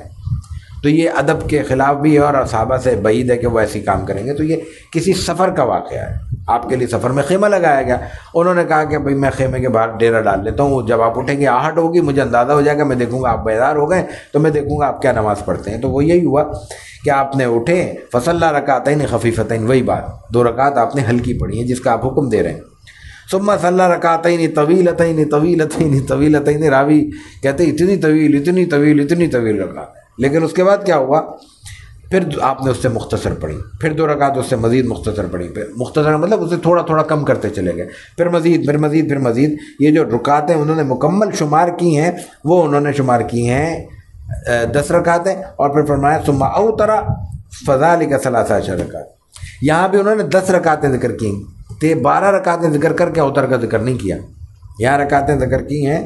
A: تو یہ ادب کے خلاف بھی ہے اور صحابہ سے بعید ہے کہ وہ ایسی کام کریں گے۔ تو یہ کسی سفر کا واقعہ ہے، آپ کے لیے سفر میں خیمہ لگایا گیا، انہوں نے کہا کہ بھئی میں خیمے کے باہر ڈیرا ڈال لیتا ہوں، جب آپ اٹھیں گے آہٹ ہوگی، مجھے اندازہ ہو جائے گا، میں دیکھوں گا آپ بیدار ہو گئے تو میں دیکھوں گا آپ کیا نماز پڑھتے ہیں۔ تو وہ یہی ہوا کہ آپ نے اٹھے، فصلی رکعتین خفیفتین، وہی بات، 2 رکعت آپ نے ہلکی پڑھی ہیں جس کا آپ حکم دے رہے ہیں۔ ثم صلی رکعتین طویلتین، راوی کہتے اتنی طویل رکعت، لیکن اس کے بعد کیا ہوا؟ پھر آپ نے اس سے مختصر پڑھی، پھر 2 رکعت اس سے مزید مختصر پڑھی، پھر مختصر مطلب اسے تھوڑا تھوڑا کم کرتے چلے گئے، پھر مزید۔ یہ جو رکعتیں انہوں نے مکمل شمار کی ہیں وہ انہوں نے شمار کی ہیں 10 رکعتیں، اور پھر فرمایا ثم اوتر فذلک 13 رکعت۔ یہاں بھی انہوں نے 10 رکعتیں ذکر کی، 12 رکعتیں ذکر کر کے اوتر کا ذکر نہیں کیا۔ یہاں رکعتیں ذکر کی ہیں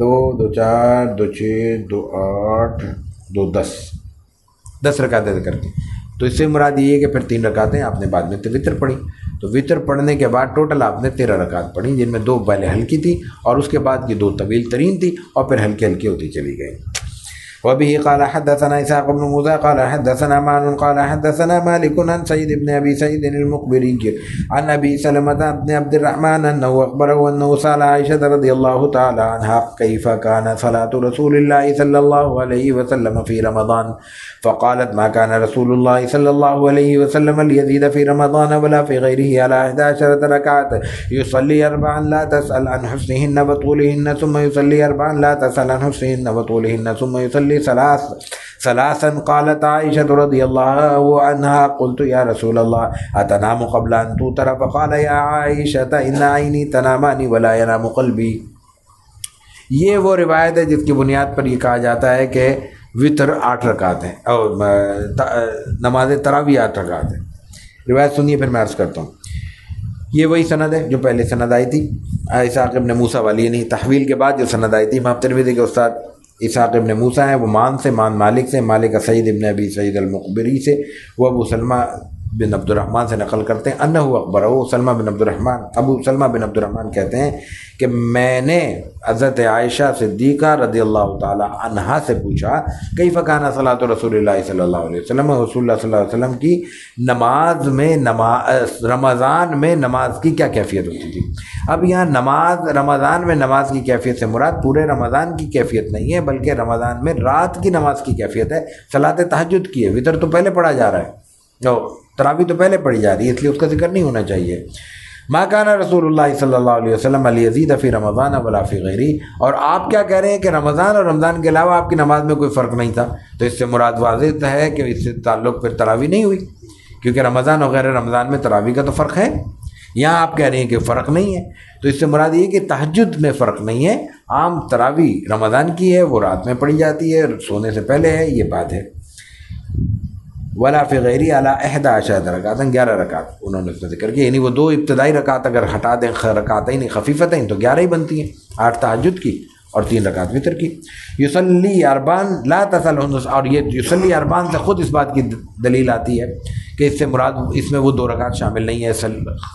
A: 2 2 4 2 6 2 8 2 10 رکعتیں ذکر کی۔ تو اس سے مراد یہ ہے کہ پھر 3 رکعتیں آپ نے بعد میں وطر پڑھی، تو وطر پڑھنے کے بعد ٹوٹل آپ نے 13 رکعت پڑھی، جن میں 2 پہلے ہلکی تھی اور اس کے بعد کی 2 طویل ترین تھی، اور پھر ہلکی ہوتی چلی گئی۔ وبه قال حدثنا إسحاق بن موسى قال حدثنا معن قال حدثنا مالك عن سعيد بن أبي سعيد المقبري عن أبي سلمة بن عبد الرحمن أنه أخبره أنه سأل عائشة رضي الله تعالى عنها كيف كان صلاة رسول الله صلى الله عليه وسلم في رمضان، فقالت ما كان رسول الله صلى الله عليه وسلم ليزيد في رمضان ولا في غيره على 11 ركعة، يصلي 4 لا تسأل عن حسنهن وطولهن ثم يصلي 4 لا تسأل عن حسنهن وطولهن ثم يصلي ثلاثا۔ قالت عائشة رضي الله عنها قلت يا رسول الله أتنام قبل أن توتر؟ فقال يا عائشة إن عيني تنامان ولا ينام قلبي۔ یہ وہ روایت ہے جس کی بنیاد پر یہ کہا جاتا ہے کہ وطر 8 رکعت ہیں اور نماز تراویح 8 رکعت ہیں۔ روایت سنیے پھر میں عرض کرتا ہوں۔ یہ وہی سند ہے جو پہلے سند آئی تھی اسحاق ابن موسیٰ والی، نہیں تحویل کے بعد جو سند آئی تھی امام ترمذی کے استاد اسحاق ابن موسیٰ ہیں، وہ مان مالک سے، مالک سعید ابن ابی سعید المقبری سے، وہ ابو سلمہ بن عبد الرحمن سے نقل کرتے ہیں انہ اخبرہ، سلمہ بن عبد الرحمن، ابو سلمہ بن عبد الرحمن کہتے ہیں کہ میں نے حضرت عائشہ صدیقہ رضی اللہ تعالی عنہا سے پوچھا کیف کان صلاۃ رسول اللہ صلی اللہ علیہ وسلم، رسول اللہ صلی اللہ علیہ وسلم کی نماز میں رمضان میں نماز کی کیا کیفیت ہوتی تھی۔ اب یہاں رمضان میں نماز کی کیفیت سے مراد پورے رمضان کی کیفیت نہیں ہے، بلکہ رمضان میں رات کی نماز کی کیفیت ہے، صلاۃ تہجد کی ہے، وطر تو پہلے پڑھا جا رہا ہے، تراویح تو پہلے پڑھی جا رہی ہے، اس لیے اس کا ذکر نہیں ہونا چاہیے۔ ما کان رسول اللہ صلی اللہ علیہ وسلم لیزید فی رمضان ولا فی غیری، اور آپ کیا کہہ رہے ہیں کہ رمضان اور رمضان کے علاوہ آپ کی نماز میں کوئی فرق نہیں تھا، تو اس سے مراد واضح ہے کہ اس سے تعلق پھر تراویح نہیں ہوئی، کیونکہ رمضان اور غیر رمضان میں تراویح کا تو فرق ہے، یہاں آپ کہہ رہے ہیں کہ فرق نہیں ہے، تو اس سے مراد یہ کہ تہجد میں فرق نہیں ہے، عام تراویح رمضان کی ہے وہ رات میں پڑھی جاتی ہے، سونے سے پہلے ہے، یہ بات ہے۔ ولا فی غیری علی 11 رکعت، 11 رکعت انہوں نے اس میں ذکر کیا، یعنی وہ 2 ابتدائی رکعت اگر ہٹا دیں رکعتین خفیفتین تو 11 ہی بنتی ہیں، 8 تہجد کی اور 3 رکعت وتر کی۔ یصلی اربعا لا تصلحن، اور یہ یصلی اربعا سے خود اس بات کی دلیل آتی ہے کہ اس سے مراد اس میں وہ 2 رکعت شامل نہیں ہے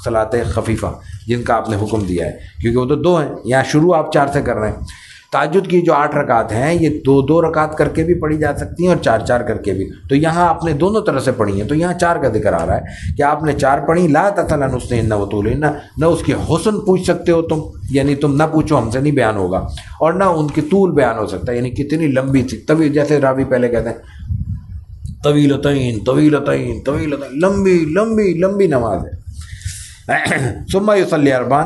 A: صلاۃ خفیفہ جن کا آپ نے حکم دیا ہے، کیونکہ وہ تو 2 ہیں، یہاں شروع آپ 4 سے کر رہے ہیں۔ تہجد کی جو 8 رکعت ہیں یہ 2 رکعت کر کے بھی پڑھی جا سکتی ہیں اور 4 کر کے بھی، تو یہاں آپ نے دونوں طرح سے پڑھی ہیں، تو یہاں 4 کا ذکر آ رہا ہے کہ آپ نے 4 پڑھی۔ لا تسألن حسنہن وطولہن، نہ اس کے حسن پوچھ سکتے ہو تم، یعنی تم نہ پوچھو، ہم سے نہیں بیان ہوگا، اور نہ ان کی طول بیان ہو سکتا ہے، یعنی کتنی لمبی تھی، طویل، جیسے راوی پہلے کہتے ہیں طویلتین طویلتین طویلتین، لمبی لمبی لمبی نماز ہے۔ ثم یصلی اربعا،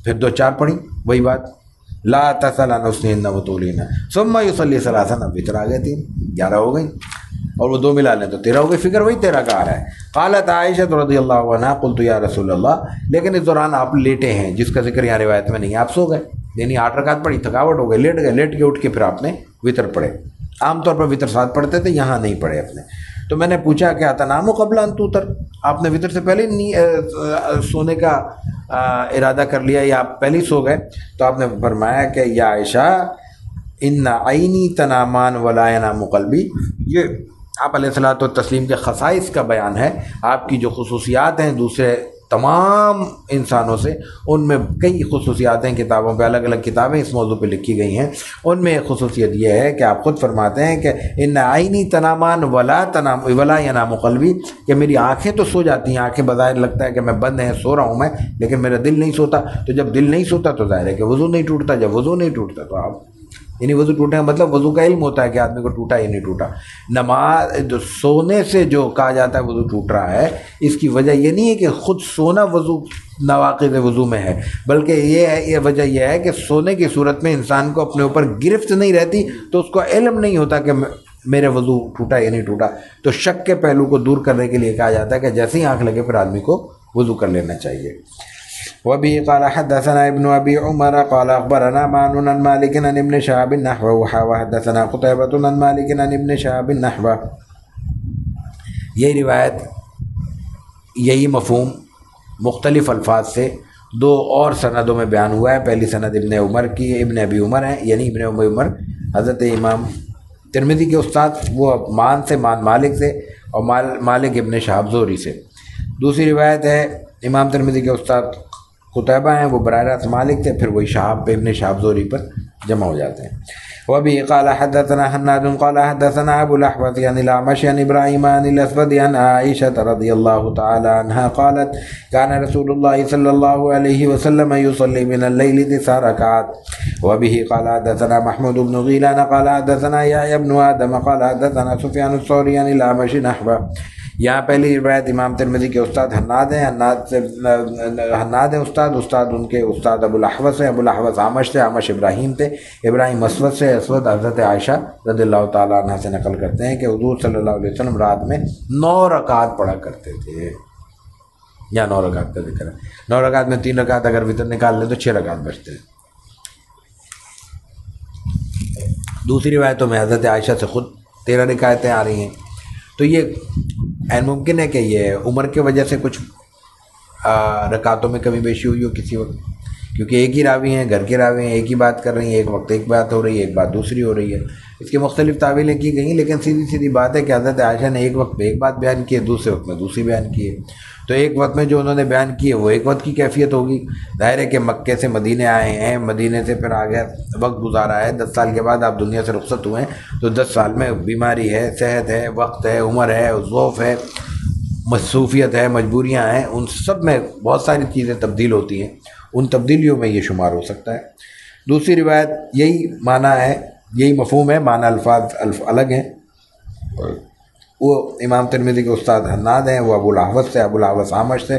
A: پھر 2 4 پڑھی، وہی بات، لا تسأل عن حسنہن وطولہن، ثم یصلی ثلاثا، اب وتر آ گئے 3، 11 ہو گئی، اور وہ 2 ملا لیں تو 13 ہو گئی، فکر وہی 13 کا آ رہا ہے۔ قالت عائشہ رضی اللہ عنہا قلت یا رسول اللہ، لیکن اس دوران آپ لیٹے ہیں جس کا ذکر یہاں روایت میں نہیں، آپ سو گئے، یعنی 8 رکعت پڑھی، تھکاوٹ ہو گئی، لیٹ گئے، لیٹ کے اٹھ کے پھر آپ نے وتر پڑھے، عام طور پر وتر ساتھ پڑھتے تھے، یہاں نہیں پڑھے اپنے، تو میں نے پوچھا کہ اتنام قبل ان توتر، آپ نے وتر سے پہلے نہیں سونے کا ارادہ کر لیا یا آپ پہلے سو گئے؟ تو آپ نے فرمایا کہ یا عائشہ ان عینی تنامان ولا ینام قلبی، یہ آپ علیہ الصلوۃ والتسلیم کے خصائص کا بیان ہے، آپ کی جو خصوصیات ہیں دوسرے تمام انسانوں سے، ان میں کئی خصوصیات ہیں، کتابوں پہ الگ الگ کتابیں اس موضوع پہ لکھی گئی ہیں، ان میں ایک خصوصیت یہ ہے کہ آپ خود فرماتے ہیں کہ ان عینی تنامان ولا ینام قلبی، کہ میری آنکھیں تو سو جاتی ہیں، آنکھیں بظاہر لگتا ہے کہ میں بند ہیں، سو رہا ہوں میں، لیکن میرا دل نہیں سوتا، تو جب دل نہیں سوتا تو ظاہر ہے کہ وضو نہیں ٹوٹتا، جب وضو نہیں ٹوٹتا تو آپ، یعنی وضو ٹوٹے کا مطلب وضو کا علم ہوتا ہے کہ آدمی کو ٹوٹا یا نہیں ٹوٹا، نماز سونے سے جو کہا جاتا ہے وضو ٹوٹ رہا ہے، اس کی وجہ یہ نہیں ہے کہ خود سونا وضو نواقض وضو میں ہے، بلکہ یہ وجہ یہ ہے کہ سونے کی صورت میں انسان کو اپنے اوپر گرفت نہیں رہتی، تو اس کو علم نہیں ہوتا کہ میرے وضو ٹوٹا یا نہیں ٹوٹا، تو شک کے پہلو کو دور کرنے کے لیے کہا جاتا ہے کہ جیسے ہی آنکھ لگے پھر آدمی کو وضو کر لینا چاہیے۔ وبه قال حدثنا ابن ابي عمر قال اخبرنا معن عن مالك عن ابن شهاب نحوه وحدثنا قتيبة عن مالك عن ابن شهاب نحوه، یہی روایت، یہی مفہوم مختلف الفاظ سے 2 اور سندوں میں بیان ہوا ہے۔ پہلی سند ابن عمر کی، ابن ابی عمر ہے، یعنی ابن ابی عمر حضرت امام ترمذی کے استاد، وہ مان سے، مان مالک سے، اور مالک ابن شہاب زہری سے۔ دوسری روایت ہے امام ترمذی کے استاد قتیبہ ہیں، وہ براہ راست مالک تھے، پھر وہی شہاب پہ ابن شہاب زہری پر جمع ہو جاتے ہیں۔ وبه قال حدثنا حناد قال حدثنا ابو الاحوص عن الاعمش عن ابراهيم عن الاسود عن عائشة رضي الله تعالى عنها قالت كان رسول الله صلى الله عليه وسلم يصلي من الليل 9 ركعات۔ وبه قال حدثنا محمود بن غيلان قال حدثنا يحيى بن آدم قال حدثنا سفيان الثوري عن الاعمش نحوه۔ یہاں پہلی روایت امام ترمذی کے استاد حناد ہیں، حناد ہیں استاد ان کے استاد ابو الاحوص ہیں، ابو الاحوص اعمش تھے، اعمش ابراہیم تھے، ابراہیم اسود سے، اسود حضرت عائشہ رضی اللہ تعالیٰ عنہ سے نقل کرتے ہیں کہ حضور صلی اللہ علیہ وسلم رات میں 9 رکعت پڑھا کرتے تھے، یا 9 رکعت کا ذکر ہے، 9 رکعت میں 3 رکعت اگر وتر نکال لیں تو 6 رکعت بچتے ہیں۔ دوسری روایتوں میں حضرت عائشہ سے خود 13 رکعتیں آ رہی ہیں، تو یہ عین ممکن ہے کہ یہ عمر کی وجہ سے کچھ رکعتوں میں کمی بیشی ہوئی ہو کسی وقت، کیونکہ ایک ہی راوی ہیں، گھر کے راوی ہیں، ایک ہی بات کر رہی ہیں، ایک وقت ایک بات ہو رہی ہے، ایک بات دوسری ہو رہی ہے، اس کی مختلف تعویلیں کی گئی ہیں، لیکن سیدھی بات ہے کہ حضرت عائشہ نے ایک وقت میں ایک بات بیان کی ہے، دوسرے وقت میں دوسری بیان کی ہے، تو ایک وقت میں جو انہوں نے بیان کی ہے وہ ایک وقت کی کیفیت ہوگی۔ ظاہر ہے کہ مکے سے مدینے آئے ہیں، مدینے سے پھر آگے وقت گزارا ہے، 10 سال کے بعد آپ دنیا سے رخصت ہوئے ہیں، تو 10 سال میں بیماری ہے، صحت ہے، وقت ہے، عمر ہے، ضعف ہے، مصروفیت ہے، مجبوریاں ہیں، ان سب میں بہت ساری چیزیں تبدیل ہوتی ہیں، ان تبدیلیوں میں یہ شمار ہو سکتا ہے۔ دوسری روایت یہی معنی ہے، یہی مفہوم ہے، معنی الفاظ الگ ہیں۔ وہ امام ترمذی کے استاد حناد ہیں، وہ ابو الاحوص سے، ابو الاحوص اعمش سے،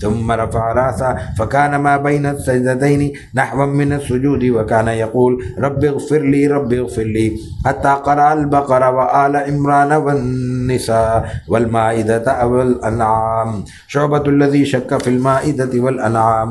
A: ثم رفع رأسه فكان ما بين السجدتين نحوا من السجود وكان يقول رب اغفر لي حتى قرأ البقرة وآل عمران والنساء والمائدة والأنعام شعبة الذي شك في المائدة والأنعام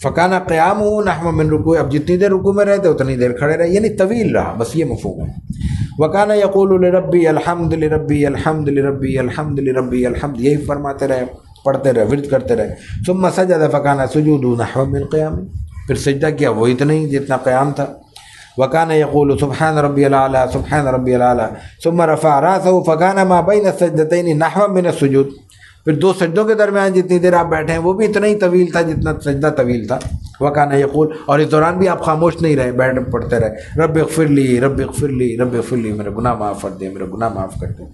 A: فکانہ قیام نحو من رکوع، اب جتنی دیر رکوع میں رہے تھے اتنی دیر کھڑے رہے، یعنی طویل رہا، بس یہ مفہوم ہے۔ وکانہ یقول لربی الحمد لربی الحمد لربی الحمد لربی الحمد، یہی فرماتے رہے، پڑھتے رہے، ورد کرتے رہے۔ ثم سجد فکانہ سجود نحو من قیام، پھر سجدہ کیا وہ اتنا ہی جتنا قیام تھا۔ وکانہ یقول سبحان ربی الاعلیٰ سبحان ربی الاعلیٰ ثم رفع راسہ فکانہ ما بین السجدتین نحو من السجود، پھر دو سجدوں کے درمیان جتنی دیر آپ بیٹھے ہیں وہ بھی اتنا ہی طویل تھا جتنا سجدہ طویل تھا۔ وکانہ یقول، اور اس دوران بھی آپ خاموش نہیں رہے، بیٹھ پڑھتے رہے، رب اغفر لی رب اغفر لی رب اغفر لی، میرے گناہ معاف کر دے، میرے گناہ معاف کر دے۔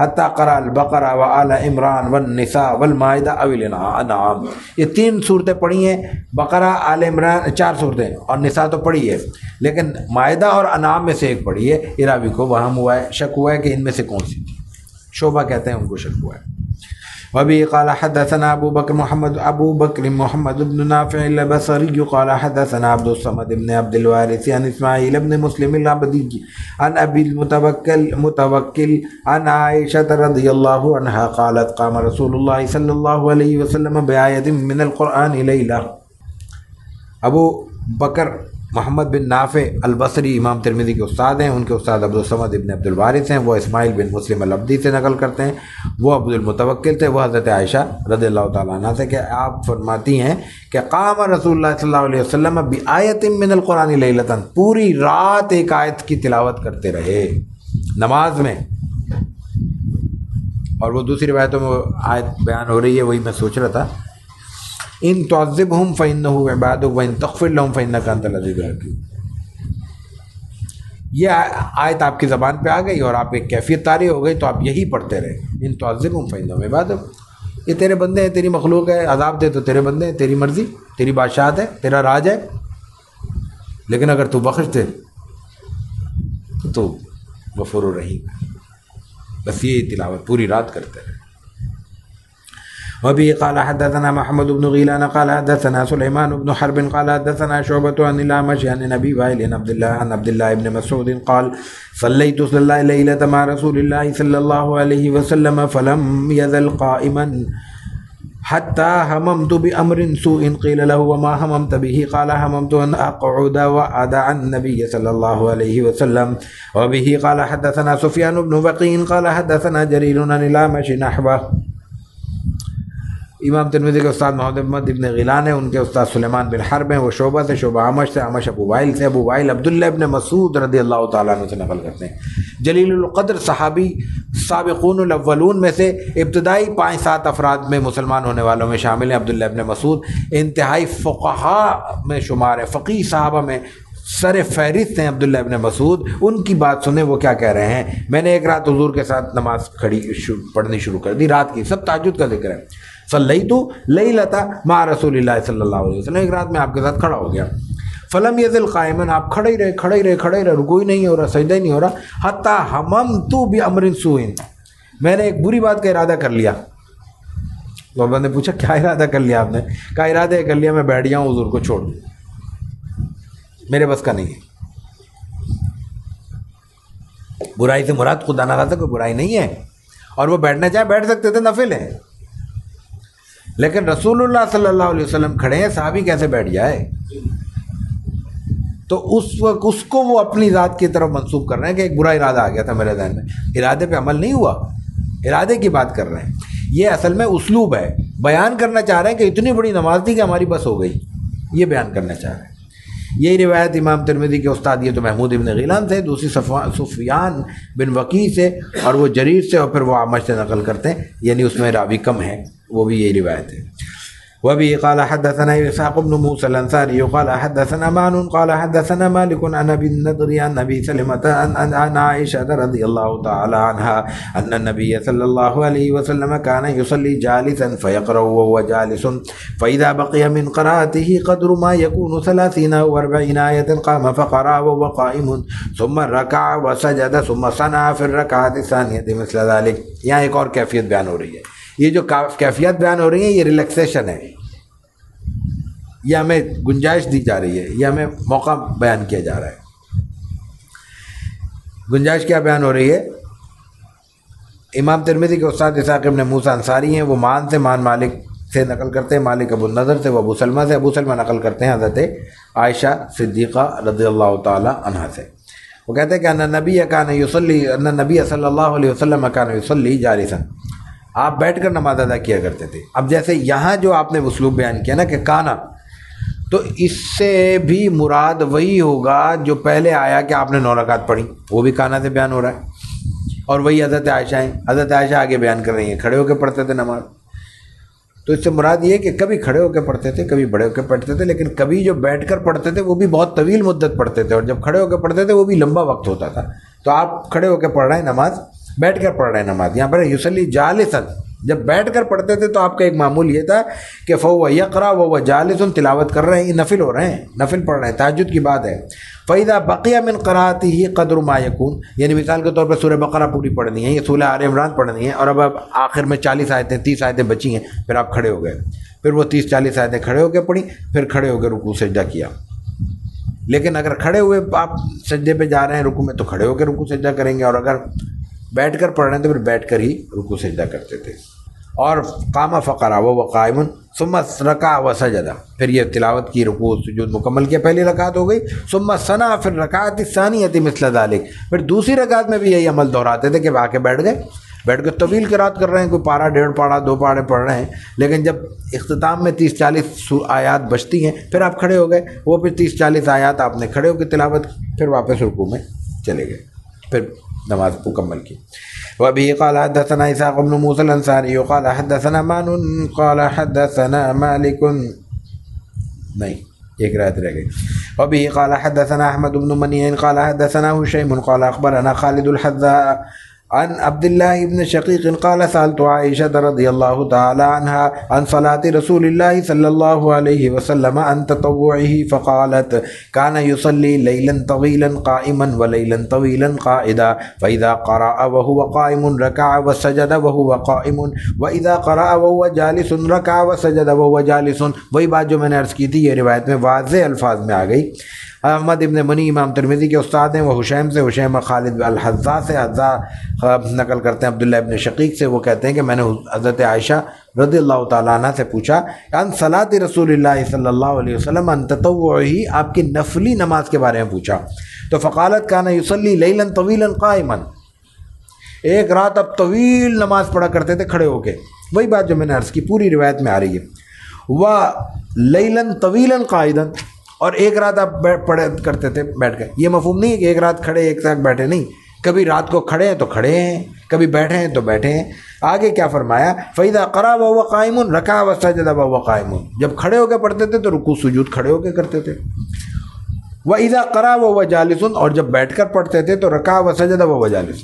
A: حتیٰ قرأ البقرہ وآل عمران والنساء والمائدہ او الانعام، یہ 3 صورتیں پڑھی ہیں، بقرہ آل عمران 4 صورتیں اور نساء تو پڑھی ہے، لیکن مائدہ اور انعام میں سے ایک پڑھی ہے۔ راوی کو وہم ہوا ہے، شک ہوا ہے کہ ان میں سے کون سی تھی، شعبہ کہتے ہیں ان کو شک ہوا ہے۔ وبه قال حدثنا ابو بكر محمد بن نافع البصري قال حدثنا عبد الصمد بن عبد الوارث عن اسماعيل بن مسلم العبدي عن ابي المتوكل عن عائشة رضي الله عنها قالت قام رسول الله صلى الله عليه وسلم بآية من القرآن ليلة۔ ابو بکر محمد بن نافع البصری امام ترمذی کے استاد ہیں، ان کے استاد عبد الصمد ابن عبد الوارث ہیں، وہ اسماعیل بن مسلم العبدی سے نقل کرتے ہیں، وہ عبد المتوکل تھے، وہ حضرت عائشہ رضی اللہ تعالیٰ عنہ سے، کہ آپ فرماتی ہیں کہ قام رسول اللہ صلی اللہ علیہ وسلم بآیۃ من القرآن لیلۃ، پوری رات ایک آیت کی تلاوت کرتے رہے نماز میں۔ اور وہ دوسری روایتوں میں آیت بیان ہو رہی ہے، وہی میں سوچ رہا تھا، ان تعذبہم فإنہ عبادک وإن تغفر لہم فإنک انت العزیز الحکیم۔ یہ آیت آپ کی زبان پہ آ گئی اور آپ ایک کیفیت طاری ہو گئی تو آپ یہی پڑھتے رہے، ان تعذبہم فإنہم عبادک، یہ تیرے بندے ہیں، تیری مخلوق ہے، عذاب دے تو تیرے بندے ہیں، تیری مرضی، تیری بادشاہت ہے، تیرا راج ہے، لیکن اگر تو بخش دے تو غفور الرحیم ہے۔ بس یہ تلاوت پوری رات کرتے رہے۔ وبه قال حدثنا محمد بن غيلان قال حدثنا سليمان بن حرب قال حدثنا شعبة عن الأعمش عن أبي وائل عن عبد الله بن مسعود قال صليت ليلة مع رسول الله صلى الله عليه وسلم فلم يزل قائما حتى هممت بأمر سوء قيل له وما هممت به قال هممت أن أقعد وأدع النبي صلى الله عليه وسلم۔ وبه قال حدثنا سفيان بن وقيع قال حدثنا جرير عن الأعمش نحوه۔ امام ترمذی کے استاد محمد ابن غیلان ہیں، ان کے استاد سلیمان بن حرب ہیں، وہ شعبہ سے، شعبہ عمش سے، عمش ابو وائل سے، ابو وائل عبداللہ ابن مسعود رضی اللہ تعالیٰ عنہ سے نقل کرتے ہیں، جلیل القدر صحابی، سابقون الاولون میں سے، ابتدائی 5-7 افراد میں مسلمان ہونے والوں میں شامل ہیں عبداللہ ابن مسعود، انتہائی فقہاء میں شمار ہے، فقیہ صحابہ میں سر فہرست ہیں عبداللہ ابن مسعود۔ ان کی بات سنیں وہ کیا کہہ رہے ہیں۔ میں نے ایک رات حضور کے ساتھ نماز پڑھنی شروع کر دی، رات کی، سب تہجد کا ذکر ہے۔ صلیت لیلۃ مع رسول اللہ صلی اللہ علیہ وسلم، ایک رات میں آپ کے ساتھ کھڑا ہو گیا۔ فلم یزل قائما، آپ کھڑے ہی رہے، رکوع ہی نہیں ہو رہا، سجدہ ہی نہیں ہو رہا۔ حتی ہممت بامر سوء، میں نے ایک بری بات کا ارادہ کر لیا۔ صحابہ نے پوچھا کیا ارادہ کر لیا آپ نے؟ کہا ارادہ کر لیا میں بیٹھ گیا ہوں حضور کو چھوڑ دوں، میرے بس کا نہیں ہے۔ برائی سے مراد خدا نہ خاصا کوئی برائی نہیں ہے، اور وہ بیٹھنا چاہے بیٹھ سکتے تھے، نفل ہے، لیکن رسول اللہ صلی اللہ علیہ وسلم کھڑے ہیں، صحابی کیسے بیٹھ جائے؟ تو اس وقت اس کو وہ اپنی ذات کی طرف منسوب کر رہے ہیں کہ ایک برا ارادہ آ گیا تھا میرے ذہن میں، ارادے پہ عمل نہیں ہوا، ارادے کی بات کر رہے ہیں۔ یہ اصل میں اسلوب ہے، بیان کرنا چاہ رہے ہیں کہ اتنی بڑی نماز تھی کہ ہماری بس ہو گئی، یہ بیان کرنا چاہ رہے ہیں۔ یہی روایت امام ترمذی کے استاد یہ تو محمود ابن غیلان سے، دوسری سفیان بن وقیع سے، اور وہ جریر سے، اور پھر وہ اعمش سے نقل کرتے ہیں، یعنی اس میں راوی کم ہے، وہ بھی یہی روایت ہے۔ وبه قال حدثنا اسحاق بن موسى الانصاري قال حدثنا معن قال حدثنا مالك عن ابي النضر عن ابي سلمة عن عائشة رضي الله تعالى عنها ان النبي صلى الله عليه وسلم كان يصلي جالسا فيقرأ وهو جالس فاذا بقي من قراءته قدر ما يكون 30 او 40 آية قام فقرأ وهو قائم ثم ركع وسجد ثم صنع في الركعة الثانية مثل ذلك۔ یہاں ایک اور کیفیت بیان ہو رہی ہے، یہ جو کیفیت بیان ہو رہی ہے یہ ریلیکسیشن ہے، یہ ہمیں گنجائش دی جا رہی ہے، یہ ہمیں موقع بیان کیا جا رہا ہے۔ گنجائش کیا بیان ہو رہی ہے؟ امام ترمذی کے استاد اسحاق ابن موسیٰ انصاری ہیں، وہ مان سے، مان مالک سے نقل کرتے ہیں مالک ابو النضر سے، وہ ابو سلمہ سے، ابو سلمہ نقل کرتے ہیں حضرت عائشہ صدیقہ رضی اللہ تعالی عنہا سے، وہ کہتے ہیں کہ ان نبی صلی اللہ علیہ وسلم کان یصلی جالسا، آپ بیٹھ کر نماز ادا کیا کرتے تھے۔ اب جیسے یہاں جو آپ نے اسلوب بیان کیا نا کہ کانا، تو اس سے بھی مراد وہی ہوگا جو پہلے آیا کہ آپ نے 9 رکعت پڑھی، وہ بھی کانا سے بیان ہو رہا ہے، اور وہی حضرت عائشہ ہیں، حضرت عائشہ آگے بیان کر رہی ہیں کھڑے ہو کے پڑھتے تھے نماز۔ تو اس سے مراد یہ کہ کبھی کھڑے ہو کے پڑھتے تھے، کبھی بڑے ہو کے پڑھتے تھے، لیکن کبھی جو بیٹھ کر پڑھتے تھے وہ بھی بہت طویل مدت پڑھتے تھے، اور جب کھڑے ہو کے پڑھتے تھے وہ بھی لمبا وقت ہوتا تھا۔ تو آپ کھڑے ہو کے پڑھ رہے ہیں نماز، بیٹھ کر پڑھ رہے ہیں نماز، یہاں پر یصلی جالسا، جب بیٹھ کر پڑھتے تھے تو آپ کا ایک معمول یہ تھا کہ فَهُوَ يَقْرَأُ وَهُوَ جَالِسٌ، تلاوت کر رہے ہیں، یہ نفل ہو رہے ہیں، نفل پڑھ رہے ہیں، تہجد کی بات ہے۔ فَإِذَا بَقِيَ مِنْ قِرَأَتِهِ قَدْرُ مَا يَكُونُ، یعنی مثال کے طور پر سورہ بقرہ پوری پڑھنی ہے، یہ سورہ آل عمران پڑھنی ہے، اور اب آخر میں 40 آیتیں 30 آیتیں بچی ہیں، پھر آپ کھڑے ہو گئے، پھر وہ 30-40 آیتیں کھڑے ہو کے پڑھی، پھر کھڑے ہو کے رکوع سجدہ کیا۔ لیکن اگر کھڑے ہوئے آپ سجدے پہ جا رہے ہیں رکوع میں تو کھڑے ہو کے رکوع سجدہ کریں گے، اور اگر بیٹھ کر پڑھ رہے ہیں تو پھر بیٹھ کر ہی رکوع سجدہ کرتے تھے۔ اور قام فقرا وهو قائم ثم رکع وسجد، پھر یہ تلاوت کی، رکوع سجود مکمل کیا، پہلی رکعت ہو گئی، ثم صنع فی الرکعۃ الثانیۃ مثل ذلک، پھر دوسری رکعت میں بھی یہی عمل دہراتے تھے کہ آ کے بیٹھ گئے، بیٹھ کے طویل قرات کر رہے ہیں، کوئی پارہ 1.5 پارہ 2 پارے پڑھ رہے ہیں، لیکن جب اختتام میں 30-40 آیات بچتی ہیں پھر آپ کھڑے ہو گئے، وہ پھر 30-40 آیات آپ نے کھڑے ہو کے تلاوت کی، پھر واپس رکوع میں چلے گئے، پھر نماز مکمل کی۔ وبه قال حدثنا اسحاق بن موسى الانصاري قال حدثنا مان قال حدثنا مالك، نہیں ایک روایت رہ گئی۔ وبه قال حدثنا احمد بن منيع قال حدثنا هشيم قال اخبرنا خالد الحذاء عن عبد الله بن شقيق قال سألت عائشة رضي الله تعالى عنها عن صلاة رسول الله صلى الله عليه وسلم عن تطوعه فقالت كان يصلي ليلا طويلا قائما وليلا طويلا قائدا، فإذا قرأ وهو قائم ركع وسجد وهو قائم، وإذا قرأ وهو جالس ركع وسجد وهو جالس۔ وہی بات جو میں نے عرض کی تھی، یہ روایت میں واضح الفاظ میں آ گئی۔ احمد ابن منی امام ترمذی کے استاد ہیں، وہ حشیم سے، حشیم خالد الحذاء سے، حذاء نقل کرتے ہیں عبداللہ ابن شقیق سے، وہ کہتے ہیں کہ میں نے حضرت عائشہ رضی اللہ تعالیٰ عنہ سے پوچھا ان صلاۃ رسول اللہ صلی اللہ علیہ وسلم ان تطوعہ، آپ کی نفلی نماز کے بارے میں پوچھا، تو فقالت کان یصلی لیلا طویلا قائما، ایک رات اب طویل نماز پڑھا کرتے تھے کھڑے ہو کے، وہی بات جو میں نے عرض کی پوری روایت میں آ رہی ہے، و لیلا طویلا قائدا، اور ایک رات آپ پڑھے کرتے تھے بیٹھ کے۔ یہ مفہوم نہیں ہے کہ ایک رات کھڑے ایک ساتھ بیٹھے، نہیں، کبھی رات کو کھڑے ہیں تو کھڑے ہیں، کبھی بیٹھے ہیں تو بیٹھے ہیں۔ آگے کیا فرمایا، فَإِذَا قَرَأَ وَهُوَ قَائِمٌ رَكَعَ وَسَجَدَ وَهُوَ قَائِمٌ، جب کھڑے ہو کے پڑھتے تھے تو رکوع سجود کھڑے ہو کے کرتے تھے۔ وَإِذَا قَرَأَ وَهُوَ جَالِسٌ، اور جب بیٹھ کر پڑھتے تھے تو رَكَعَ وَسَجَدَ وَهُوَ جَالِسٌ،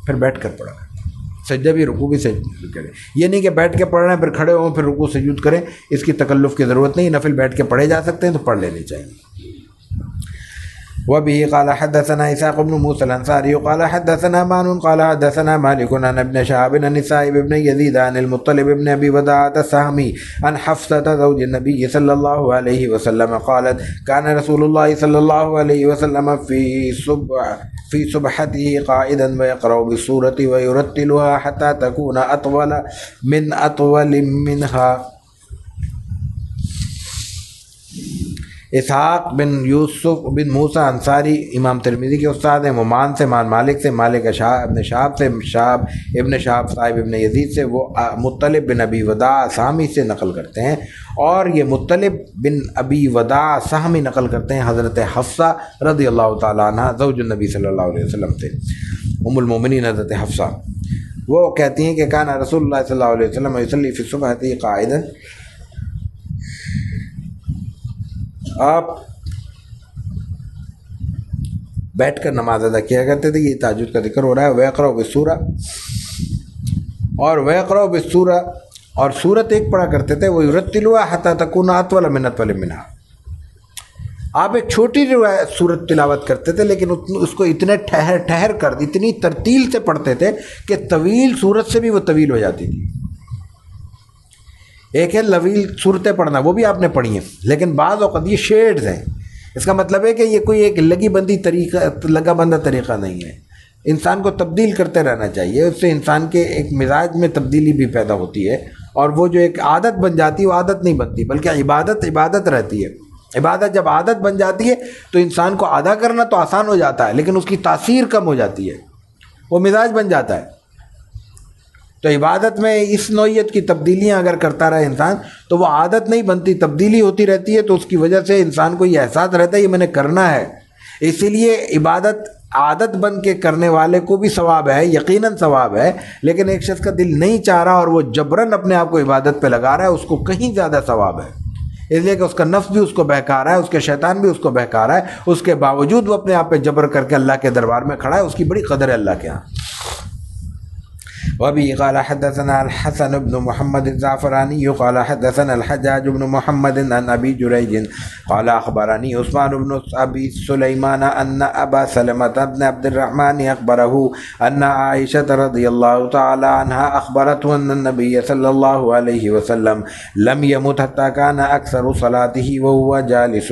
A: پھر بیٹھ کر پڑھا، سجدہ بھی رکوع بھی سجدہ کریں۔ یہ نہیں کہ بیٹھ کے پڑھ رہے ہیں پھر کھڑے ہوں پھر رکوع سجود کریں، اس کی تکلف کی ضرورت نہیں، نفل بیٹھ کے پڑھے جا سکتے ہیں تو پڑھ لینے چاہیے۔ وبه قال حدثنا اسحاق بن موسى الانصاري قال حدثنا مان قال حدثنا مالك عن ابن شهاب عن السائب بن يزيد عن المطلب بن ابي وداعة السهمي عن حفصة زوج النبي صلى الله عليه وسلم قالت كان رسول الله صلى الله عليه وسلم في صبحته قائدا ويقرأ بالسورة ويرتلها حتى تكون أطول منها۔ اسحاق بن یوسف بن موسیٰ انصاری امام ترمذی کے استاد ہیں، وہ مان سے، مان مالک سے، مالک ابن شہاب سے، شہاب ابن شہاب صاحب ابن یزید سے، وہ مطلب بن ابی وداع سہمی سے نقل کرتے ہیں، اور یہ مطلب بن ابی وداع سہمی نقل کرتے ہیں حضرت حفصہ رضی اللہ تعالیٰ عنہ زوج النبی صلی اللہ علیہ وسلم سے، ام المومنین حضرت حفصہ، وہ کہتی ہیں کہ کان رسول اللہ صلی اللہ علیہ وسلم یصلی فی الصبح قائدا، آپ بیٹھ کر نماز ادا کیا کرتے تھے، یہ تہجد کا ذکر ہو رہا ہے۔ وَيَقْرَأُ بِالسُّورَةِ، اور وَيَقْرَأُ بِالسُّورَةِ، اور سورت ایک پڑھا کرتے تھے، وَيُرَتِّلُهَا حَتَّى تَكُونَ أَطْوَلَ مِنْهَا، آپ ایک چھوٹی سورت تلاوت کرتے تھے لیکن اس کو اتنے ٹھہر کر اتنی ترتیل سے پڑھتے تھے کہ طویل سورت سے بھی وہ طویل ہو جاتی تھی۔ ایک ہے طویل صورتیں پڑھنا، وہ بھی آپ نے پڑھی ہیں، لیکن بعض اوقات یہ شیڈز ہیں، اس کا مطلب ہے کہ یہ کوئی ایک لگا بندہ طریقہ نہیں ہے، انسان کو تبدیل کرتے رہنا چاہیے، اس سے انسان کے ایک مزاج میں تبدیلی بھی پیدا ہوتی ہے اور وہ جو ایک عادت بن جاتی ہے وہ عادت نہیں بنتی، بلکہ عبادت رہتی ہے۔ عبادت جب عادت بن جاتی ہے تو انسان کو ادا کرنا تو آسان ہو جاتا ہے، لیکن اس کی تاثیر کم ہو جاتی ہے، وہ مزاج بن جاتا ہے۔ تو عبادت میں اس نوعیت کی تبدیلیاں اگر کرتا رہے انسان تو وہ عادت نہیں بنتی، تبدیلی ہوتی رہتی ہے، تو اس کی وجہ سے انسان کو یہ احساس رہتا ہے یہ میں نے کرنا ہے۔ اسی لیے عبادت عادت بن کے کرنے والے کو بھی ثواب ہے، یقیناً ثواب ہے، لیکن ایک شخص کا دل نہیں چاہ رہا اور وہ جبراً اپنے آپ کو عبادت پہ لگا رہا ہے، اس کو کہیں زیادہ ثواب ہے، اس لیے کہ اس کا نفس بھی اس کو بہکا رہا ہے، اس کے شیطان بھی اس کو بہکا رہا ہے، اس کے باوجود وہ اپنے آپ پہ جبر کر کے اللہ کے دربار میں کھڑا ہے، اس کی بڑی قدر ہے اللہ کے ہاں۔ وَبِهِ قَالَ حَدَّثَنَا الْحَسَنُ بْنُ مُحَمَّدٍ الزَّعْفَرَانِيُّ قَالَ حَدَّثَنَا الْحَجَّاجُ بْنُ مُحَمَّدٍ عَنْ أَبِي جُرَيْجٍ قَالَ أَخْبَرَنِي عُثْمَانُ بْنُ أَبِي سُلَيْمَانَ أَنَّ أَبَا سَلَمَةَ بْنَ عَبْدِ الرَّحْمَنِ أَخْبَرَهُ أَنَّ عَائِشَةَ رَضِيَ اللَّهُ تَعَالَى عَنْهَا أَخْبَرَتْهُ أَنَّ النَّبِيَّ صلى الله عليه وسلم لم يمت حتى كان أكثر صلاته وهو جالس۔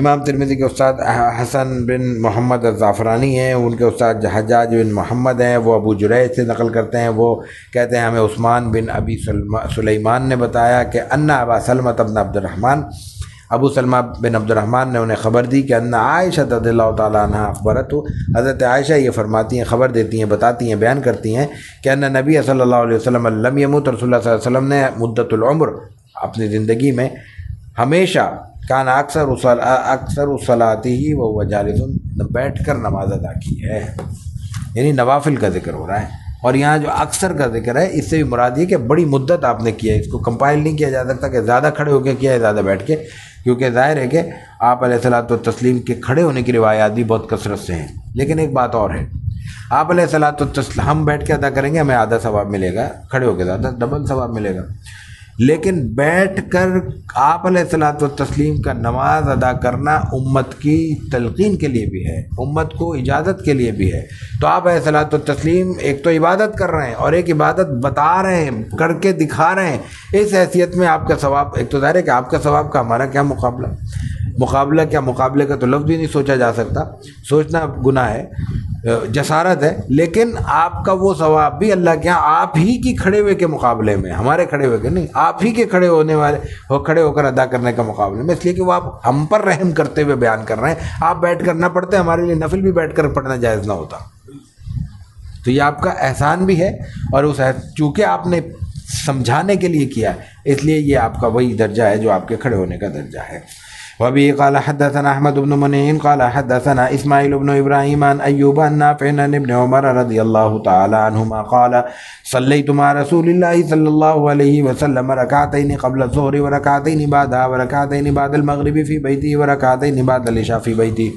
A: امام ترمذی کے استاد حسن بن محمد الزعفرانی ہیں، ان کے استاد حجاج بن محمد ہیں، وہ ابو جریج سے نقل کرتے ہیں، وہ کہتے ہیں ہمیں عثمان بن ابی سلیمان نے بتایا کہ ان ابا سلمہ بن عبد الرحمن، ابو سلمہ بن عبد الرحمن نے انہیں خبر دی کہ ان عائشہ رضی اللہ تعالیٰ عنہا اخبرت، حضرت عائشہ یہ فرماتی ہیں، خبر دیتی ہیں، بتاتی ہیں، بیان کرتی ہیں کہ ان نبی صلی اللہ علیہ وسلم لم یمت، رسول اللہ صلی اللہ علیہ وسلم نے مدت العمر اپنی زندگی میں ہمیشہ کان اکثر صلاتی وهو جالس، بیٹھ کر نماز ادا کی ہے، یعنی نوافل کا ذکر ہو رہا ہے، اور یہاں جو اکثر کا ذکر ہے اس سے بھی مراد یہ کہ بڑی مدت آپ نے کیا ہے، اس کو کمپائل نہیں کیا جا سکتا کہ زیادہ کھڑے ہو کے کیا ہے زیادہ بیٹھ کے، کیونکہ ظاہر ہے کہ آپ علیہ الصلوۃ والتسلیم کے کھڑے ہونے کی روایات بھی بہت کثرت سے ہیں، لیکن ایک بات اور ہے، آپ علیہ الصلوۃ والتسلیم ہم بیٹھ کے ادا کریں گے ہمیں آدھا ثواب ملے گا، کھڑے ہو کے زیادہ ڈبل ثواب ملے گا، لیکن بیٹھ کر آپ علیہ الصلوۃ والتسلیم کا نماز ادا کرنا امت کی تلقین کے لیے بھی ہے، امت کو اجازت کے لیے بھی ہے، تو آپ علیہ الصلوۃ والتسلیم ایک تو عبادت کر رہے ہیں اور ایک عبادت بتا رہے ہیں، کر کے دکھا رہے ہیں، اس حیثیت میں آپ کا ثواب، ایک تو ظاہر ہے کہ آپ کا ثواب کا ہمارا کیا مقابلہ کیا، مقابلے کا تو لفظ بھی نہیں سوچا جا سکتا، سوچنا گناہ ہے، جسارت ہے، لیکن آپ کا وہ ثواب بھی اللہ کے ہاں آپ ہی کی کھڑے ہوئے کے مقابلے میں، ہمارے کھڑے ہوئے کے نہیں، آپ ہی کے کھڑے ہونے والے کھڑے ہو کر ادا کرنے کا مقابلے میں، اس لیے کہ وہ آپ ہم پر رحم کرتے ہوئے بیان کر رہے ہیں، آپ بیٹھ کر نہ پڑھتے، ہمارے لیے نفل بھی بیٹھ کر پڑھنا جائز نہ ہوتا، تو یہ آپ کا احسان بھی ہے، اور اس چونکہ آپ نے سمجھانے کے لیے کیا ہے اس لیے یہ آپ کا وہی درجہ ہے جو آپ کے کھڑے ہونے کا درجہ ہے۔ وبه قال حدثنا احمد بن منين قال حدثنا اسماعيل بن ابراهيم عن ايوب عن نافع عن ابن عمر رضي الله تعالى عنهما قال صليت مع رسول الله صلى الله عليه وسلم ركعتين قبل الظهر وركعتين بعدها وركعتين بعد المغرب في بيتي وركعتين بعد العشاء في بيتي۔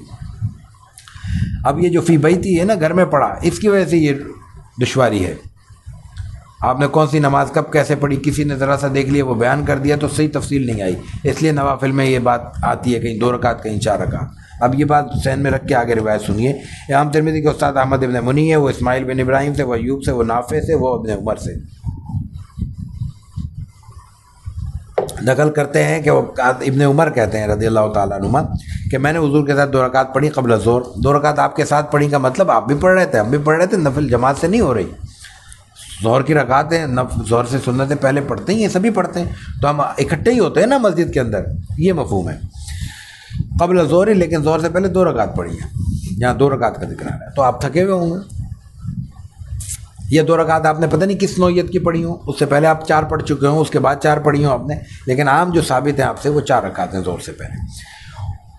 A: اب یہ جو فی بیتی ہے نا، گھر میں پڑھا، اس کی وجہ سے یہ دشواری ہے، آپ نے کون سی نماز کب کیسے پڑھی، کسی نے ذرا سا دیکھ لیا وہ بیان کر دیا تو صحیح تفصیل نہیں آئی، اس لیے نوافل میں یہ بات آتی ہے کہیں 2 رکعت کہیں 4 رکعت۔ اب یہ بات ذہن میں رکھ کے آگے روایت سنیے۔ امام ترمذی کے استاد احمد بن منی ہے، وہ اسماعیل بن ابراہیم سے، وہ ایوب سے، وہ نافع سے، وہ ابن عمر سے نقل کرتے ہیں کہ وہ ابن عمر کہتے ہیں رضی اللہ تعالیٰ عنہما کہ میں نے حضور کے ساتھ 2 رکعت پڑھی قبل الظہر، 2 رکعت آپ کے ساتھ پڑھی کا مطلب آپ بھی پڑھ رہے تھے، ہم بھی پڑھ رہے تھے، نفل جماعت سے نہیں ہو رہی، ظہر کی رکعتیں ظہر سے سنتیں پہلے پڑھتے ہیں، یہ سبھی پڑھتے ہیں، تو ہم اکٹھے ہی ہوتے ہیں نا مسجد کے اندر، یہ مفہوم ہے قبل ظہر، لیکن ظہر سے پہلے 2 رکعت پڑھی ہیں، یہاں 2 رکعت کا ذکر آ رہا ہے، تو آپ تھکے ہوئے ہوں گے، یہ 2 رکعت آپ نے پتہ نہیں کس نوعیت کی پڑھی ہوں، اس سے پہلے آپ 4 پڑھ چکے ہوں، اس کے بعد 4 پڑھی ہوں آپ نے، لیکن عام جو ثابت ہیں آپ سے وہ 4 رکعت ہیں ظہر سے پہلے۔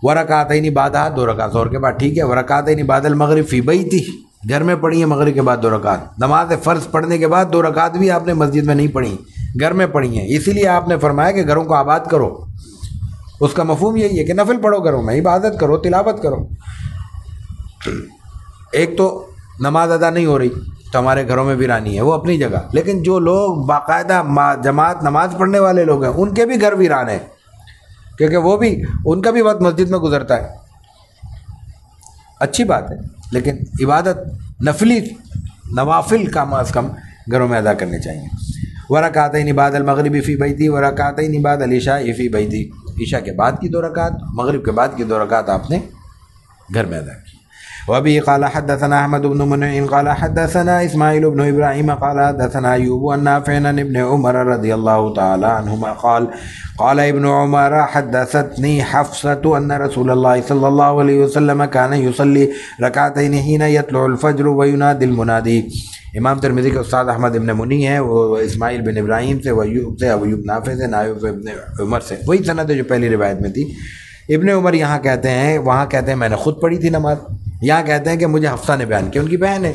A: ورکعتین بعدہا، 2 رکعت ظہر کے بعد، ٹھیک ہے، ورکعتین بعد المغرب فی بیتی، گھر میں پڑھی ہیں مغرب کے بعد 2 رکعت، نماز فرض پڑھنے کے بعد 2 رکعت بھی آپ نے مسجد میں نہیں پڑھی، گھر میں پڑھی ہیں، اسی لیے آپ نے فرمایا کہ گھروں کو آباد کرو، اس کا مفہوم یہی ہے کہ نفل پڑھو گھروں میں، عبادت کرو، تلاوت کرو۔ ایک تو نماز ادا نہیں ہو رہی تو ہمارے گھروں میں ویرانی ہے، وہ اپنی جگہ، لیکن جو لوگ باقاعدہ جماعت نماز پڑھنے والے لوگ ہیں ان کے بھی گھر ویران ہیں، کیونکہ وہ بھی ان کا بھی وقت مسجد میں گزرتا ہے، اچھی بات ہے، لیکن عبادت نفلی نوافل کم از کم گھروں میں ادا کرنے چاہیے۔ ورکعتین بعد المغرب فی بیتی ورکعتین بعد العشاء فی بیتی، عشاء کے بعد کی 2 رکعت، مغرب کے بعد کی 2 رکعت آپ نے گھر میں ادا کی۔ وبه قال حدثنا احمد بن منعم قال حدثنا اسماعيل بن ابراهيم قال حدثنا ايوب عن نافع عن ابن عمر رضي الله تعالى عنهما قال ابن عمر حدثتني حفصة ان رسول الله صلى الله عليه وسلم كان يصلي ركعتين حين يطلع الفجر وينادي المنادي۔ امام ترمذی کے استاد احمد ابن منی ہیں، وہ اسماعیل بن ابراہیم سے، وہ ایوب سے، ابو ایوب نافع سے، نافع ابن عمر سے، وہی سند ہے جو پہلی روایت میں تھی۔ ابن عمر یہاں کہتے ہیں، وہاں کہتے ہیں میں نے خود پڑھی تھی نماز، یہاں کہتے ہیں کہ مجھے حفصہ نے بیان کی، ان کی بہن ہے۔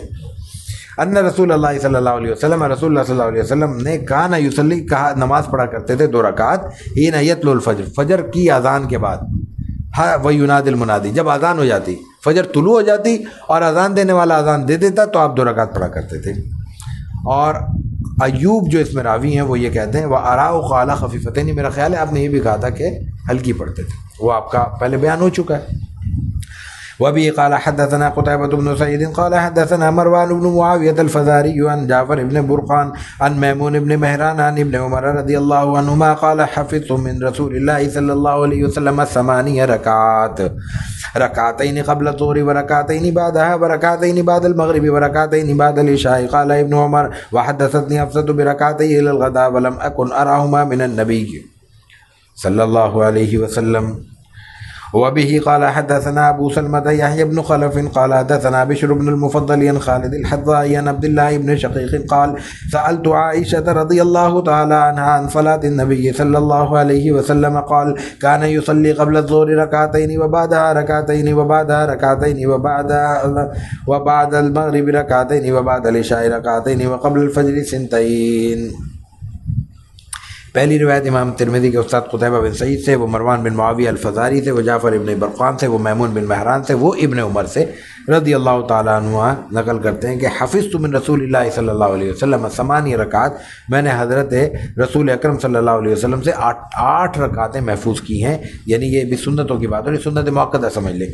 A: ان رسول اللہ صلی اللہ علیہ وسلم، رسول اللہ صلی اللہ علیہ وسلم نے کان یصلی، کہا نماز پڑھا کرتے تھے 2 رکعت، حین یطلع الفجر، فجر کی اذان کے بعد، وینادی المنادی، جب اذان ہو جاتی، فجر طلوع ہو جاتی اور اذان دینے والا اذان دے دیتا تو آپ 2 رکعت پڑھا کرتے تھے۔ اور ایوب جو اس میں راوی ہیں وہ یہ کہتے ہیں وَأَرَاهُ قَالَ خَفِيفَتَيْنِ، میرا خیال ہے آپ نے یہ بھی کہا تھا کہ ہلکی پڑھتے تھے، وہ آپ کا پہلے بیان ہو چکا ہے۔ وبه قال حدثنا قتيبة بن سعيد قال حدثنا مروان بن معاوية الفزاري عن جعفر بن برقان عن ميمون بن مهران عن ابن عمر رضي الله عنهما قال حفظت من رسول الله صلى الله عليه وسلم 8 ركعات، ركعتين قبل الظهر وركعتين بعدها وركعتين بعد المغرب وركعتين بعد العشاء۔ قال ابن عمر وحدثتني حفصة بركعتي إلى الغداء ولم أكن أراهما من النبي صلى الله عليه وسلم۔ وبه قال حدثنا ابو سلمة يحيى بن خلف قال حدثنا بشر بن المفضل عن خالد الحذاء عن عبد الله بن شقيق قال سألت عائشة رضي الله تعالى عنها عن صلاة النبي صلى الله عليه وسلم قال كان يصلي قبل الظهر ركعتين وبعدها ركعتين وبعدها ركعتين وبعد المغرب ركعتين وبعد العشاء ركعتين وقبل الفجر 2۔ پہلی روایت امام ترمذی کے استاد قتیبہ بن سعید سے، وہ مروان بن معاویہ الفزاری سے، وہ جعفر ابن برقان سے، وہ میمون بن مہران سے، وہ ابن عمر سے رضی اللہ تعالیٰ عنہ نقل کرتے ہیں کہ حفظت من رسول اللہ صلی اللہ علیہ وسلم 8 رکعات، میں نے حضرت رسول اکرم صلی اللہ علیہ وسلم سے 8 رکعتیں محفوظ کی ہیں، یعنی یہ بھی سنتوں کی بات ہو رہی، سنت مؤکدہ سمجھ لیں۔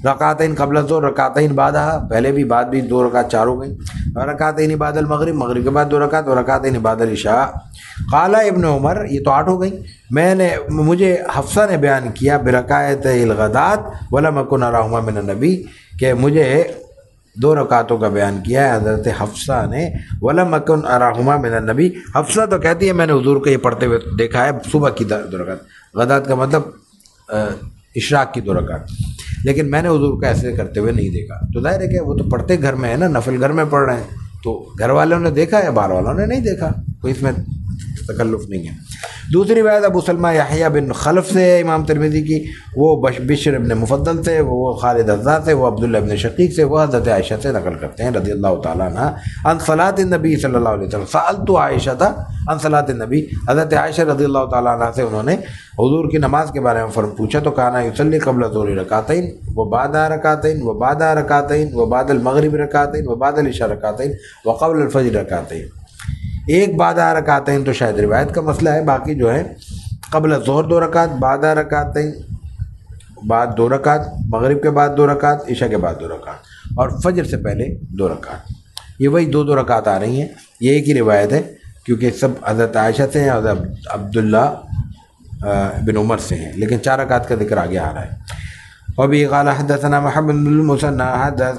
A: رکعتین قبل الظہر، رکعتین بعدہا، پہلے بھی بعد بھی 2 رکعت 4 ہو گئیں، رکعتین بعد المغرب، مغرب کے بعد 2 رکعت، اور رکعتین بعد العشاء۔ قال ابن عمر، یہ تو 8 ہو گئیں، مجھے حفصہ نے بیان کیا برکعت الغدات ولم اکن اراہما من النبی، کہ مجھے 2 رکعتوں کا بیان کیا ہے حضرت حفصہ نے، ولم اکن اراہما من النبی۔ حفصہ تو کہتی ہے میں نے حضور کو یہ پڑھتے ہوئے دیکھا ہے، صبح کی 2 رکعت، غدات کا مطلب اشراق کی 2 رکعت، لیکن میں نے حضور کو ایسے کرتے ہوئے نہیں دیکھا۔ تو ظاہر ہے کہ وہ تو پڑھتے گھر میں ہے نا، نفل گھر میں پڑھ رہے ہیں، تو گھر والوں نے دیکھا ہے، باہر والوں نے نہیں دیکھا، کوئی اس میں تکلف نہیں ہے۔ دوسری روایت ابو سلمہ یحییٰ بن خلف سے ہے امام ترمذی کی، وہ بشر ابن مفضل سے، وہ خالد حذاء سے، وہ عبداللہ ابن شقیق سے، وہ حضرت عائشہ سے نقل کرتے ہیں رضی اللہ تعالیٰ عنہ عن صلاۃ النبی صلی اللہ علیہ وسلم۔ سألت عائشہ عن صلاۃ النبی، حضرت عائشہ رضی اللہ تعالیٰ عنہ سے انہوں نے حضور کی نماز کے بارے میں پوچھا تو کانا یصلی قبل الظہر رکعتین وبعد رکعتین وبعد رکعتین وبعد المغرب رکعتین وبعد العشاء رکعتین وقبل الفجر رکعتین۔ ایک بعد رکعتین تو شاید روایت کا مسئلہ ہے، باقی جو ہے قبل الظہر 2 رکعت، بعد رکعتین بعد 2 رکعت، مغرب کے بعد 2 رکعت، عشاء کے بعد 2 رکعت، اور فجر سے پہلے 2 رکعت۔ یہ وہی 2 رکعت آ رہی ہیں، یہ ایک ہی روایت ہے کیونکہ سب حضرت عائشہ سے ہیں، حضرت عبداللہ بن عمر سے ہیں، لیکن 4 رکعت کا ذکر آگے آ رہا ہے۔ وبه قال حدثنا محمد بن المثنى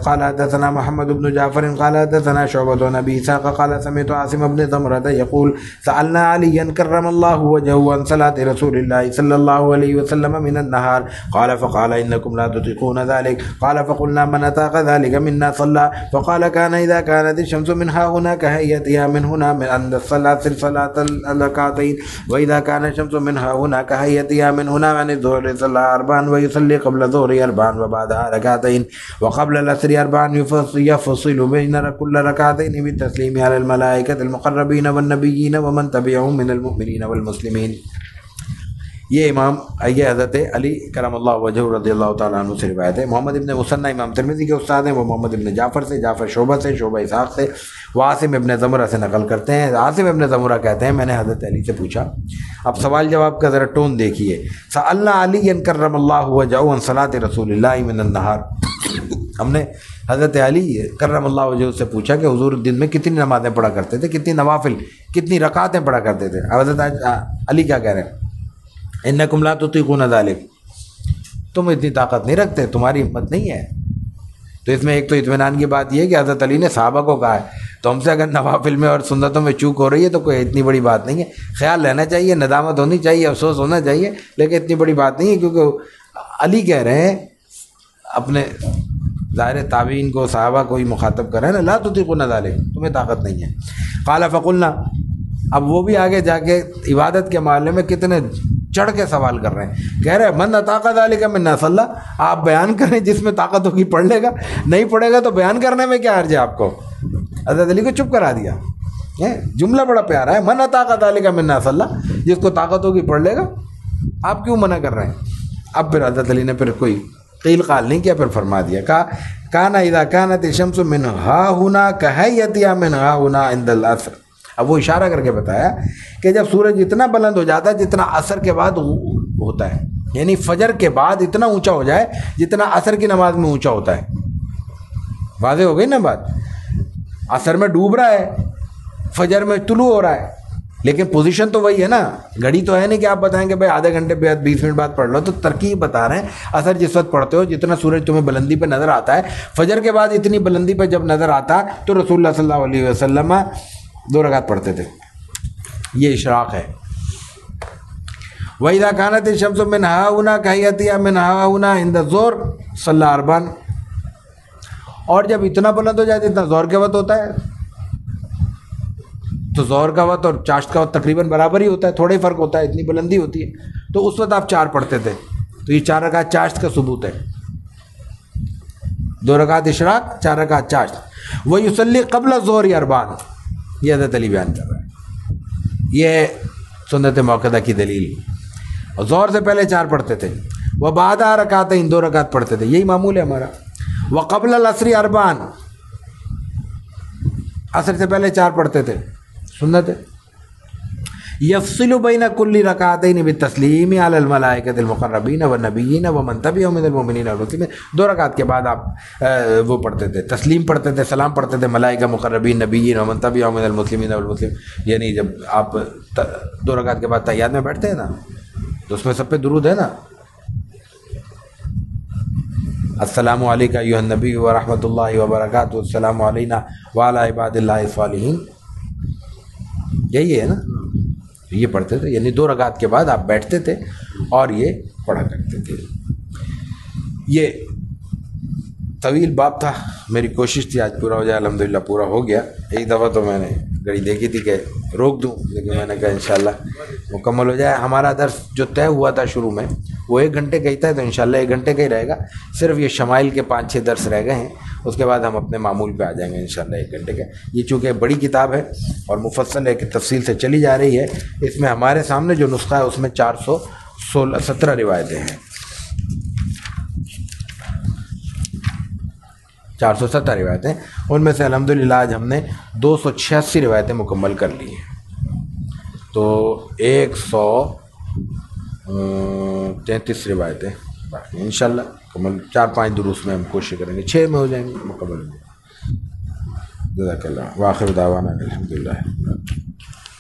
A: قال حدثنا محمد بن جعفر قال حدثنا شعبة عن أبي إسحاق قال سمعت عاصم بن ضمرة يقول سألنا عليا كرم الله وجهه عن صلاة رسول الله صلى الله عليه وسلم من النهار قال فقال إنكم لا تطيقون ذلك قال فقلنا من أطاق ذلك منا صلى فقال كان إذا كانت الشمس منها هنا كهيئتها من هنا من عند الصلاة الركعتين وإذا كان الشمس منها هنا كهيئتها من هنا عن الظهر صلى 4 ويصلي قبل الظهر 4 وبعدها ركعتين وقبل العصر 4 يفصل بين كل ركعتين بالتسليم على الملائكة المقربين والنبيين ومن تبعهم من المؤمنين والمسلمين۔ یہ یہ حضرت علی کرم اللہ وجہ رضی اللہ تعالیٰ عنہ سے روایت ہے۔ محمد ابن مثنى امام ترمذی کے استاد ہیں، وہ محمد ابن جعفر سے، جعفر شعبہ سے، شعبہ اسحاق سے، وہ عاصم ابن ضمرہ سے نقل کرتے ہیں۔ عاصم ابن ضمرہ کہتے ہیں میں نے حضرت علی سے پوچھا، اب سوال جواب کا ذرا ٹون دیکھیے، سألنا علی کرم اللہ وجہہ عن صلاۃ رسول اللہ من النہار، ہم نے حضرت علی کرم اللہ وجہہ سے پوچھا کہ حضور دن میں کتنی نمازیں پڑھا کرتے تھے، کتنی نوافل، کتنی رکعتیں پڑھا کرتے تھے۔ حضرت علی کیا کہہ رہے ہیں؟ انکم لا تطیقون ذلک، تم اتنی طاقت نہیں رکھتے، تمہاری ہمت نہیں ہے، تو اس میں ایک تو اطمینان کی بات یہ ہے کہ حضرت علی نے صحابہ کو کہا ہے، تو ہم سے اگر نوافل میں اور سنتوں میں چوک ہو رہی ہے تو کوئی اتنی بڑی بات نہیں ہے، خیال رہنا چاہیے، ندامت ہونی چاہیے، افسوس ہونا چاہیے، لیکن اتنی بڑی بات نہیں ہے، کیونکہ علی کہہ رہے ہیں اپنے ظاہر تابعین کو، صحابہ کو ہی مخاطب کر رہے ہیں نا، لا تطیقون ذلک، تمہیں طاقت نہیں ہے۔ قال فقلنا، اب وہ بھی آگے جا کے عبادت کے معاملے میں کتنے چڑھ کے سوال کر رہے ہیں، کہہ رہے من اطاق ذلک منا صلی، آپ بیان کریں، جس میں طاقت ہوگی پڑھ لے گا، نہیں پڑھے گا تو بیان کرنے میں کیا حرج ہے آپ کو؟ حضرت علی کو چپ کرا دیا۔ جملہ بڑا پیارا ہے، من اطاق ذلک منا صلی، جس کو طاقت ہوگی پڑھ لے گا، آپ کیوں منع کر رہے ہیں؟ اب پھر حضرت علی نے پھر کوئی قیل قال نہیں کیا، پھر فرما دیا، کہا کانا اذا کانت الشمس من ها هنا كهيئتها من ها هنا عند العصر۔ اب وہ اشارہ کر کے بتایا کہ جب سورج اتنا بلند ہو جاتا ہے جتنا عصر کے بعد ہوتا ہے، یعنی فجر کے بعد اتنا اونچا ہو جائے جتنا عصر کی نماز میں اونچا ہوتا ہے۔ واضح ہو گئی نا بات؟ عصر میں ڈوب رہا ہے، فجر میں طلوع ہو رہا ہے، لیکن پوزیشن تو وہی ہے نا، گھڑی تو ہے نہیں کہ آپ بتائیں کہ بھائی آدھے گھنٹے بعد 20 منٹ بعد پڑھ لو، تو ترکیب بتا رہے ہیں اثر جس وقت پڑھتے ہو جتنا سورج تمہیں بلندی پہ نظر آتا ہے، فجر کے بعد اتنی بلندی پہ جب نظر آتا تو رسول اللہ صلی اللہ علیہ وسلم 2 رکعت پڑھتے تھے۔ یہ اشراق ہے۔ وَإِذَا كَانَتِ الشَّمْسُ مِنْ هَاهُنَا كَهِيَئَتِهَا مِنْ هَاهُنَا عِنْدَ الظُّهْرِ صَلَّى أَرْبَعًا، اور جب اتنا بلند ہو جائے جتنا ظہر کے وقت ہوتا ہے، تو ظہر کا وقت اور چاشت کا وقت تقریباً برابر ہی ہوتا ہے، تھوڑا ہی فرق ہوتا ہے، اتنی بلندی ہوتی ہے، تو اس وقت آپ 4 پڑھتے تھے، تو یہ 4 رکعت چاشت کا ثبوت ہے، 2 رکعت اشراق، 4 رکعت چاشت۔ وَيُصَلِّي قَبْلَ الظُّهْرِ أَرْبَعًا، یہ حضرت علی بیان کر رہا ہے، یہ سنت موقدہ کی دلیل، اور ظہر سے پہلے 4 پڑھتے تھے، وَبَعْدَ رَكَعَتَيْن، 2 رکعت پڑھتے تھے، یہی معمول ہے ہمارا۔ وَقَبْلَ الْعَصْرِ أَرْبَعًا، عصر سے پہلے 4 پڑھتے تھے، سنت ہے۔ یفصل بین کل رکعتین بالتسلیم علی الملائکۃ المقربین والنبیین ومن تبعهم من المؤمنین والمسلمین، 2 رکعت کے بعد آپ وہ پڑھتے تھے، تسلیم پڑھتے تھے، سلام پڑھتے تھے، ملائکہ مقربین، نبیین ومن تبعهم من المسلمین والمسلمین، یعنی جب آپ 2 رکعت کے بعد تحیات میں بیٹھتے ہیں نا تو اس میں سب پہ درود ہے نا، السلام علیکم ایھا النبی ورحمۃ اللہ وبرکاتہ، السلام علینا وعلی عباد اللہ الصالحین، یہی ہے نا، یہ پڑھتے تھے، یعنی 2 رکعت کے بعد آپ بیٹھتے تھے اور یہ پڑھا کرتے تھے۔ یہ طویل باب تھا، میری کوشش تھی آج پورا ہو جائے، الحمدللہ پورا ہو گیا۔ ایک دفعہ تو میں نے گھڑی دیکھی تھی کہ روک دوں، لیکن میں نے کہا انشاءاللہ مکمل ہو جائے۔ ہمارا درس جو طے ہوا تھا شروع میں وہ 1 گھنٹے کا ہی تھا، تو انشاءاللہ 1 گھنٹے کا ہی رہے گا، صرف یہ شمائل کے 5-6 درس رہ گئے ہیں، اس کے بعد ہم اپنے معمول پہ آ جائیں گے انشاءاللہ 1 گھنٹے کا۔ یہ چونکہ بڑی کتاب ہے اور مفصل ہے کہ تفصیل سے چلی جا رہی ہے، اس میں ہمارے سامنے جو نسخہ ہے اس میں 417 روایتیں ہیں، 417 روایتیں، ان میں سے الحمدللہ آج ہم نے 286 روایتیں مکمل کر لی ہیں، تو 133 روایتیں باقی انشاءاللہ مکمل، 4-5 دروس میں ہم کوشش کریں گے 6 میں ہو جائیں گے مکمل۔ جزاک اللہ، وآخر دعوانا الحمدللہ۔